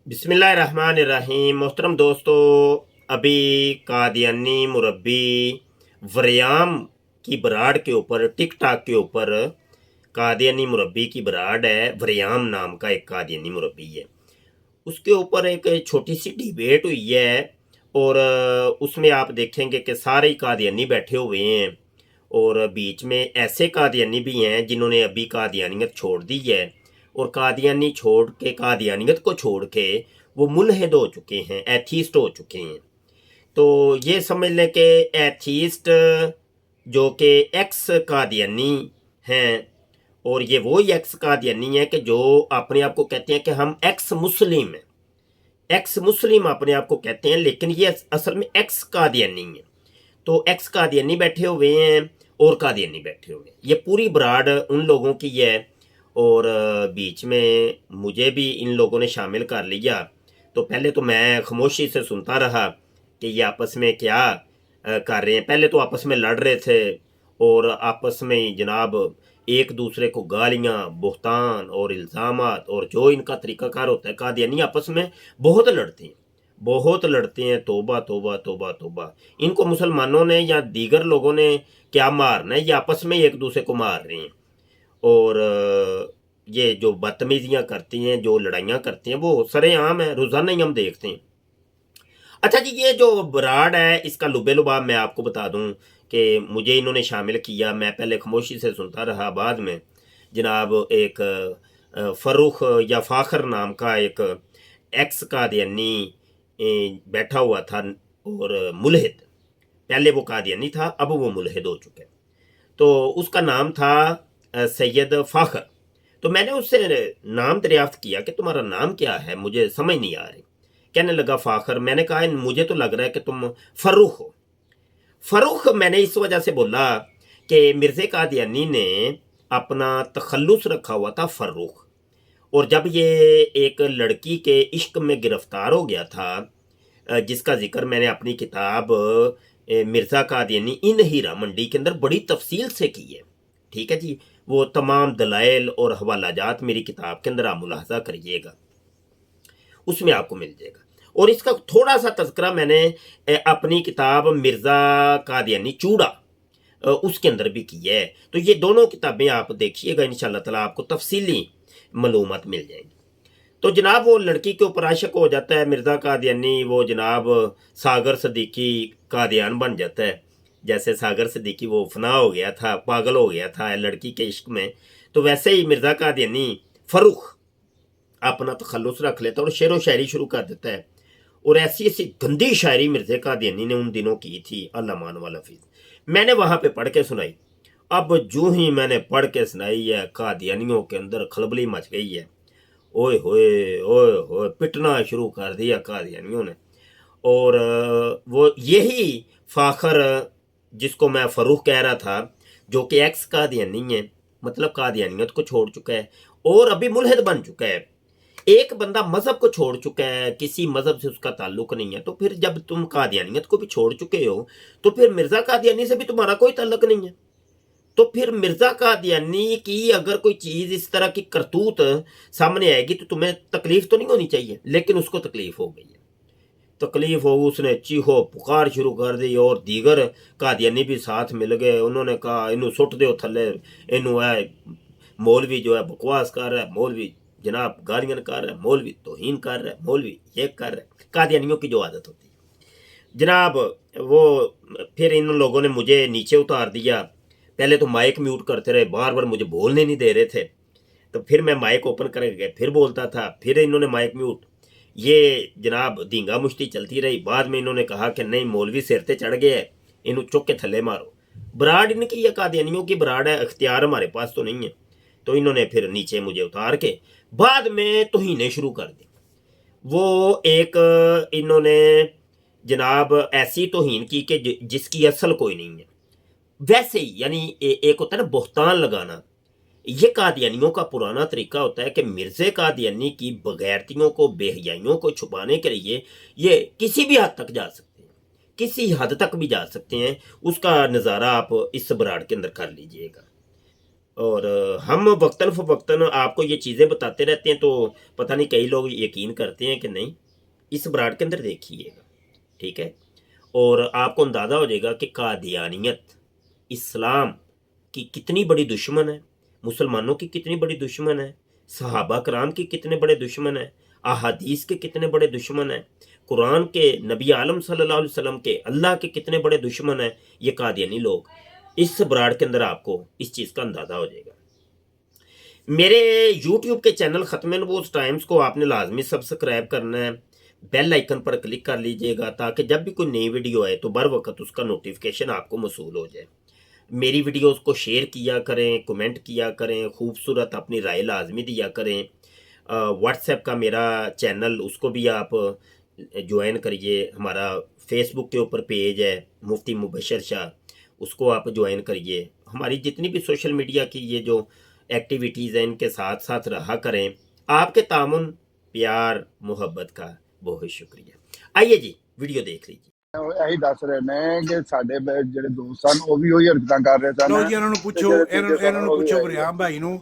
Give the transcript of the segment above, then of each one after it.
बिस्मिल्लाहिर्रहमानिर्रहीम। मोहतरम दोस्तों, अभी कादियानी मुरब्बी वरयाम की बराड के ऊपर टिकटॉक के ऊपर कादियानी मुरब्बी की बराड है। वरयाम नाम का एक कादियानी मुरब्बी है, उसके ऊपर एक छोटी सी डिबेट हुई है। और उसमें आप देखेंगे कि सारे ही कादियानी बैठे हुए हैं और बीच में ऐसे कादियानी भी हैं जिन्होंने अभी कादियानियत छोड़ दी है और कादियानी छोड़ के कादियानियत को छोड़ के वो मुल्हिद हो चुके हैं, एथीस्ट हो चुके हैं। तो ये समझ लें कि एथीस्ट जो कि एक्स कादियानी हैं, और ये वो ही एक्स कादियानी है कि जो अपने आप को कहते हैं कि हम एक्स मुस्लिम हैं। एक्स मुस्लिम अपने आप को कहते हैं, लेकिन ये असल में एक्स कादियानी है। तो एक्स कादियानी बैठे हुए हैं और कादियानी बैठे हुए हैं, ये पूरी बराड उन लोगों की है। और बीच में मुझे भी इन लोगों ने शामिल कर लिया। तो पहले तो मैं खामोशी से सुनता रहा कि ये आपस में क्या कर रहे हैं। पहले तो आपस में लड़ रहे थे और आपस में जनाब एक दूसरे को गालियां, बुहतान और इल्ज़ामात, और जो इनका तरीक़ाकार होता है, कादियानी आपस में बहुत लड़ते हैं, बहुत लड़ते हैं। तौबा तौबा तौबा तौबा। इनको मुसलमानों ने या दीगर लोगों ने क्या मारना है, ये आपस में एक दूसरे को मार रहे हैं। और ये जो बदतमीजियाँ करती हैं, जो लड़ाइयाँ करती हैं, वो सरेआम है, रोज़ाना ही हम देखते हैं। अच्छा जी, ये जो बराड़ है इसका लुबे लुबाब मैं आपको बता दूं कि मुझे इन्होंने शामिल किया। मैं पहले खामोशी से सुनता रहा, बाद में जनाब एक फ़रूख या फ़ाखर नाम का एक एक्स कादियानी बैठा हुआ था और मुल्हिद। पहले वो कादियानी था, अब वो मुल्हिद हो चुका है। तो उसका नाम था सैयद फ़ाखर। तो मैंने उससे नाम दरियाफ्त किया कि तुम्हारा नाम क्या है, मुझे समझ नहीं आ रही। कहने लगा फ़ाखर। मैंने कहा मुझे तो लग रहा है कि तुम फ़र्रुख हो। फ़र्रुख मैंने इस वजह से बोला कि मिर्ज़े कादियानी ने अपना तखल्लुस रखा हुआ था फ़र्रुख। और जब ये एक लड़की के इश्क में गिरफ्तार हो गया था, जिसका जिक्र मैंने अपनी किताब मिर्ज़ा कादियानी इन हीरा मंडी के अंदर बड़ी तफसील से की है। ठीक है जी, वो तमाम दलाइल और हवालाजात मेरी किताब के अंदर आप मुलाहजा करिएगा, उसमें आपको मिल जाएगा। और इसका थोड़ा सा तज़किरा मैंने अपनी किताब मिर्ज़ा कादियानी चूड़ा उसके अंदर भी की है। तो ये दोनों किताबें आप देखिएगा, इंशाअल्लाह ताला आपको तफसीली मालूमात मिल जाएंगी। तो जनाब वो लड़की के ऊपर आशिक हो जाता है मिर्ज़ा कादियानी। वो जनाब सागर सदीकी कादियान बन जाता है। जैसे सागर सदीकी वो फना हो गया था, पागल हो गया था लड़की के इश्क में, तो वैसे ही मिर्ज़ा कादियानी फ़र्रुख अपना तखल्लुस रख लेता है और शेर व शायरी शुरू कर देता है। और ऐसी ऐसी गंदी शायरी मिर्ज़ा कादियानी ने उन दिनों की थी, अल्लाह मान वाला हफीज़। मैंने वहाँ पे पढ़ के सुनाई। अब जो ही मैंने पढ़ के सुनाई है, कादियानियों के अंदर खलबली मच गई है। ओए होए ओए होए, पिटना शुरू कर दिया कादियानियों ने। और वो यही फ़ाखर जिसको मैं फ़रूख कह रहा था, जो कि एक्स कादियानी है, मतलब कादियानियत को छोड़ चुका है और अभी मुल्हिद बन चुका है। एक बंदा मज़हब को छोड़ चुका है, किसी मज़हब से उसका ताल्लुक नहीं है, तो फिर जब तुम कादियानियत को भी छोड़ चुके हो, तो फिर मिर्ज़ा कादियानी से भी तुम्हारा कोई ताल्लुक नहीं है। तो फिर मिर्ज़ा कादियानी की अगर कोई चीज़ इस तरह की करतूत सामने आएगी तो तुम्हें तकलीफ तो नहीं होनी चाहिए, लेकिन उसको तकलीफ हो गई है। तकलीफ हो, उसने चीखो पुकार शुरू कर दी और दीगर कादियानी भी साथ मिल गए। उन्होंने कहा इनू सुट दो थले, इनू है मौलवी जो है बकवास कर रहा है, मौलवी जनाब गालियां कर रहा है, मौलवी तौहीन कर रहा है, मौलवी ये कर रहा है। कादियानियों की जो आदत होती है जनाब, वो फिर इन लोगों ने मुझे नीचे उतार दिया। पहले तो माइक म्यूट करते रहे, बार बार मुझे बोलने नहीं दे रहे थे। तो फिर मैं माइक ओपन करके फिर बोलता था, फिर इन्होंने माइक म्यूट। ये जनाब धींगा मुश्ती चलती रही। बाद में इन्होंने कहा कि नहीं, मौलवी सिर ते चढ़ गया है, इन्हू चुक के थले मारो। बराड इनकी या कादियानियों की बराड है, अख्तियार हमारे पास तो नहीं है। तो इन्होंने फिर नीचे मुझे उतार के बाद में तौहीनें शुरू कर दी। वो एक इन्होंने जनाब ऐसी तौहीन की कि जिसकी असल कोई नहीं है। वैसे ही यानी एक होता है ना बहतान लगाना, ये कादियानियों का पुराना तरीका होता है कि मिर्ज़े कादियानी की बगैरतियों को, बेहयाइयों को छुपाने के लिए ये किसी भी हद तक जा सकते हैं, किसी हद तक भी जा सकते हैं। उसका नज़ारा आप इस बराड़ के अंदर कर लीजिएगा। और हम वक्तन फ़वक्तन आपको ये चीज़ें बताते रहते हैं, तो पता नहीं कई लोग यकीन करते हैं कि नहीं। इस बराड़ के अंदर देखिएगा, ठीक है, और आपको अंदाज़ा हो जाएगा कि कादियानियत इस्लाम की कितनी बड़ी दुश्मन है, मुसलमानों की कितनी बड़ी दुश्मन है, सहाबा कराम की कितने बड़े दुश्मन है, अहादीस के कितने बड़े दुश्मन है, कुरान के, नबी आलम सल्लल्लाहु अलैहि वसल्लम के, अल्लाह के कितने बड़े दुश्मन हैं ये कादियानी लोग। इस बराड़ के अंदर आपको इस चीज़ का अंदाज़ा हो जाएगा। मेरे यूट्यूब के चैनल ख़त्म नबूवत टाइम्स को आपने लाजमी सब्सक्राइब करना है, बेल आइकन पर क्लिक कर लीजिएगा ताकि जब भी कोई नई वीडियो आए तो बर वक्त उसका नोटिफिकेशन आपको मौसूल हो जाए। मेरी वीडियोस को शेयर किया करें, कमेंट किया करें, खूबसूरत अपनी राय लाजमी दिया करें। व्हाट्सएप का मेरा चैनल उसको भी आप ज्वाइन करिए, हमारा फेसबुक के ऊपर पेज है मुफ्ती मुबशर शाह, उसको आप ज्वाइन करिए। हमारी जितनी भी सोशल मीडिया की ये जो एक्टिविटीज़ हैं इनके साथ साथ रहा करें। आपके तामुन, प्यार, मोहब्बत का बहुत शुक्रिया। आइए जी वीडियो देख लीजिए। ਇਹੀ ਦੱਸ ਰਹੇ ਨੇ ਕਿ ਸਾਡੇ ਜਿਹੜੇ ਦੋਸਤ ਸਨ ਉਹ ਵੀ ਉਹੀ ਹਰਕਤਾਂ ਕਰ ਰਹੇ ਸਨ। ਲਓ ਜੀ ਇਹਨਾਂ ਨੂੰ ਪੁੱਛੋ, ਇਹਨਾਂ ਨੂੰ ਪੁੱਛੋ ਵਰਿਆਮ ਭਾਈ ਨੂੰ,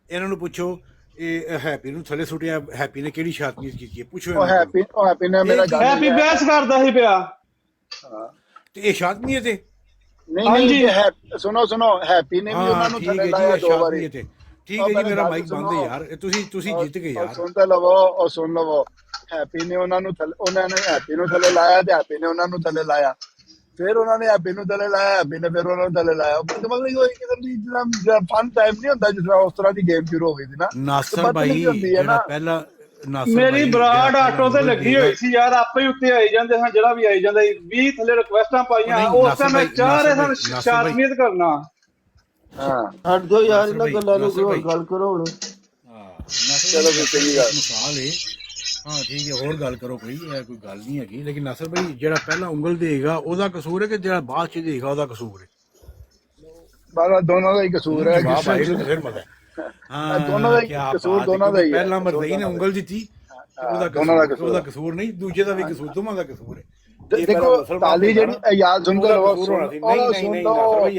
ਇਹਨਾਂ ਨੂੰ ਪੁੱਛੋ ਇਹ ਹੈਪੀ ਨੂੰ ਥੱਲੇ ਸੁੱਟਿਆ, ਹੈਪੀ ਨੇ ਕਿਹੜੀ ਸ਼ਾਤਮੀਜ਼ ਕੀਤੀ ਹੈ ਪੁੱਛੋ। ਉਹ ਹੈਪੀ ਨੇ ਮੇਰਾ ਹੈਪੀ ਬਹਿਸ ਕਰਦਾ ਸੀ ਪਿਆ ਤੇ ਇਹ ਸ਼ਾਤਮੀ ਤੇ ਨਹੀਂ ਸੁਣੋ ਹੈਪੀ ਨੇ ਵੀ ਉਹਨਾਂ ਨੂੰ ਥੱਲੇ ਲਾਇਆ 2 ਵਾਰੀ। ਠੀਕ ਹੈ ਜੀ, ਮੇਰਾ ਮਾਈਕ ਬੰਦ ਹੈ ਯਾਰ, ਤੁਸੀਂ ਜਿੱਤ ਗਏ ਯਾਰ। ਸੁਣ ਲਵੋ ਹੈਪੀ ਨੇ ਉਹਨਾਂ ਨੇ ਹੈਪੀ ਨੂੰ ਥੱਲੇ ਲਾਇਆ ਤੇ ਹੈਪੀ ਨੇ ਉਹਨਾਂ ਨੂੰ ਥੱਲੇ ਲਾਇਆ, ਫਿਰ ਉਹਨਾਂ ਨੇ ਹੈਪੀ ਨੂੰ ਥੱਲੇ ਲਾਇਆ, ਹੈਪੀ ਨੇ ਫਿਰ ਉਹਨਾਂ ਨੂੰ ਥੱਲੇ ਲਾਇਆ। ਮਤਲਬ ਇਹ ਇੱਕ ਕਿਸਮ ਦੀ ਜਿਹੜਾ ਫਨ ਟਾਈਮ ਨਹੀਂ ਹੁੰਦਾ ਜਿਸ ਤਰ੍ਹਾਂ ਉਸ ਤਰ੍ਹਾਂ ਦੀ ਗੇਮ ਸ਼ੁਰੂ ਹੋ ਗਈ ਸੀ ਨਾ। ਨਾਸਰ ਭਾਈ ਜਿਹੜਾ ਪਹਿਲਾਂ ਮੇਰੀ ਬਰਾੜ ਆਟੋ ਤੇ ਲੱਗੀ ਹੋਈ ਸੀ ਯਾਰ, ਆਪੇ ਹੀ ਉੱਤੇ ਆਈ ਜਾਂਦੇ ਸਨ, ਜਿਹੜਾ ਵੀ ਆਈ ਜਾਂਦਾ 20 ਥੱਲੇ ਰਿਕੁਐਸਟਾਂ ਪਾਈਆਂ, ਉਸ ਟਾਈਮ ਮੈਂ ਚਾਹ ਰਹੇ ਸਨ ਸ਼ਾਤਮੀਅਤ ਕਰਨਾ। ਹਾਂ ਹਟ ਜਾਓ ਯਾਰ ਇਹਨਾਂ ਗੱਲਾਂ ਨੂੰ, ਗੱਲ ਕਰੋ ਹੁਣ। ਚਲੋ ਫਿਰ ਸਹੀ ਗੱਲ ਮਿਸਾਲ ਹੈ। ਹਾਂ ਠੀਕ ਹੈ, ਹੋਰ ਗੱਲ ਕਰੋ ਕੋਈ, ਇਹ ਕੋਈ ਗੱਲ ਨਹੀਂ ਹੈਗੀ। ਲੇਕਿਨ ਨਾਸਰ ਭਾਈ ਜਿਹੜਾ ਪਹਿਲਾਂ ਉਂਗਲ ਦੇਗਾ ਉਹਦਾ ਕਸੂਰ ਹੈ ਕਿ ਜਿਹੜਾ ਬਾਅਦ ਚ ਦੇਗਾ ਉਹਦਾ ਕਸੂਰ ਹੈ? ਬਾਲਾ ਦੋਨਾਂ ਦਾ ਹੀ ਕਸੂਰ ਹੈ। ਫਿਰ ਮਜ਼ਾ ਹਾਂ ਦੋਨਾਂ ਦਾ ਹੀ ਕਸੂਰ, ਦੋਨਾਂ ਦਾ ਹੀ। ਪਹਿਲਾਂ ਮਰਦਈ ਨੇ ਉਂਗਲ ਦਿੱਤੀ, ਉਹਦਾ ਕਸੂਰ ਨਹੀਂ, ਦੂਜੇ ਦਾ ਵੀ ਕਸੂਰ, ਦੋਵਾਂ ਦਾ ਕਸੂਰ ਹੈ। ਦੇਖੋ ਤਾਲੀ ਜਿਹੜੀ ਯਾਦ ਸੁਣ ਲਓ,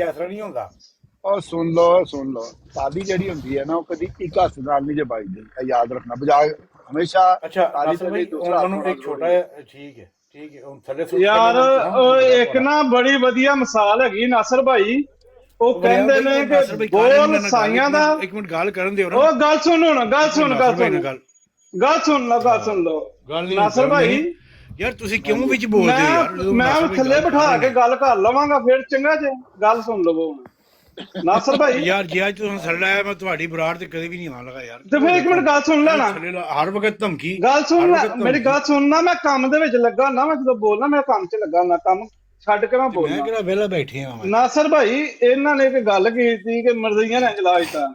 ਐਸਾ ਨਹੀਂ ਹੁੰਦਾ। ਉਹ ਸੁਣ ਲਓ ਤਾਲੀ ਜਿਹੜੀ ਹੁੰਦੀ ਹੈ ਨਾ ਉਹ ਕਦੀ ਇੱਕ ਹੱਥ ਨਾਲ ਨਹੀਂ ਜਪਾਈਦੀ, ਯਾਦ ਰੱਖਣਾ। ਬਜਾਏ ਹਮੇਸ਼ਾ ਤਾਲੀ ਤੇ ਉਹਨੂੰ ਇੱਕ ਛੋਟਾ ਠੀਕ ਹੈ ਹੁਣ ਥੱਲੇ ਯਾਰ ਇੱਕ ਨਾ ਬੜੀ ਵਧੀਆ ਮਿਸਾਲ ਹੈਗੀ ਨਾਸਰ ਭਾਈ, ਉਹ ਕਹਿੰਦੇ ਨੇ ਕਿ ਬੋਲ ਸਾਈਆਂ ਦਾ। ਇੱਕ ਮਿੰਟ ਗੱਲ ਕਰਨ ਦਿਓ ਨਾ। ਉਹ ਗੱਲ ਸੁਣ ਹੁਣ, ਗੱਲ ਸੁਣ ਲਓ ਨਾਸਰ ਭਾਈ। ਯਾਰ ਤੁਸੀਂ ਕਿਉਂ ਵਿੱਚ ਬੋਲਦੇ ਹੋ ਯਾਰ? ਮੈਂ ਥੱਲੇ ਬਿਠਾ ਕੇ ਗੱਲ ਕਰ ਲਵਾਂਗਾ ਫਿਰ ਚੰਗਾ ਜੇ। ਗੱਲ ਸੁਣ ਲਵੋ ਹੁਣ ਨਾਸਰ ਭਾਈ। ਯਾਰ ਜੇ ਅੱਜ ਤੁਸੀਂ ਥੱਲੇ ਆਇਆ ਮੈਂ ਤੁਹਾਡੀ ਬਰਾੜ ਤੇ ਕਦੇ ਵੀ ਨਹੀਂ ਆਉਣ ਲੱਗਾ ਯਾਰ। ਤੇ ਫਿਰ ਇੱਕ ਮਿੰਟ ਗੱਲ ਸੁਣ ਲੈਣਾ, ਹਰ ਵਕਤ ਧਮਕੀ। ਗੱਲ ਸੁਣ ਲੈ ਮੇਰੀ ਗੱਲ ਸੁਣਨਾ। ਮੈਂ ਕੰਮ ਦੇ ਵਿੱਚ ਲੱਗਾ ਨਾ, ਮੈਂ ਜਦੋਂ ਬੋਲਣਾ ਮੈਂ ਕੰਮ 'ਚ ਲੱਗਾ ਨਾ, ਕੰਮ ਛੱਡ ਕੇ ਮੈਂ ਬੋਲਣਾ। ਮੈਂ ਕਿਹੜਾ ਵਿਹਲਾ ਬੈਠੇ ਆ ਨਾਸਰ ਭਾਈ। ਇਹਨਾਂ ਨੇ ਇੱਕ ਗੱਲ ਕੀਤੀ ਕਿ ਮਰਜ਼ੀਆਂ ਨੇ ਜਲਾ ਦਿੱਤਾ,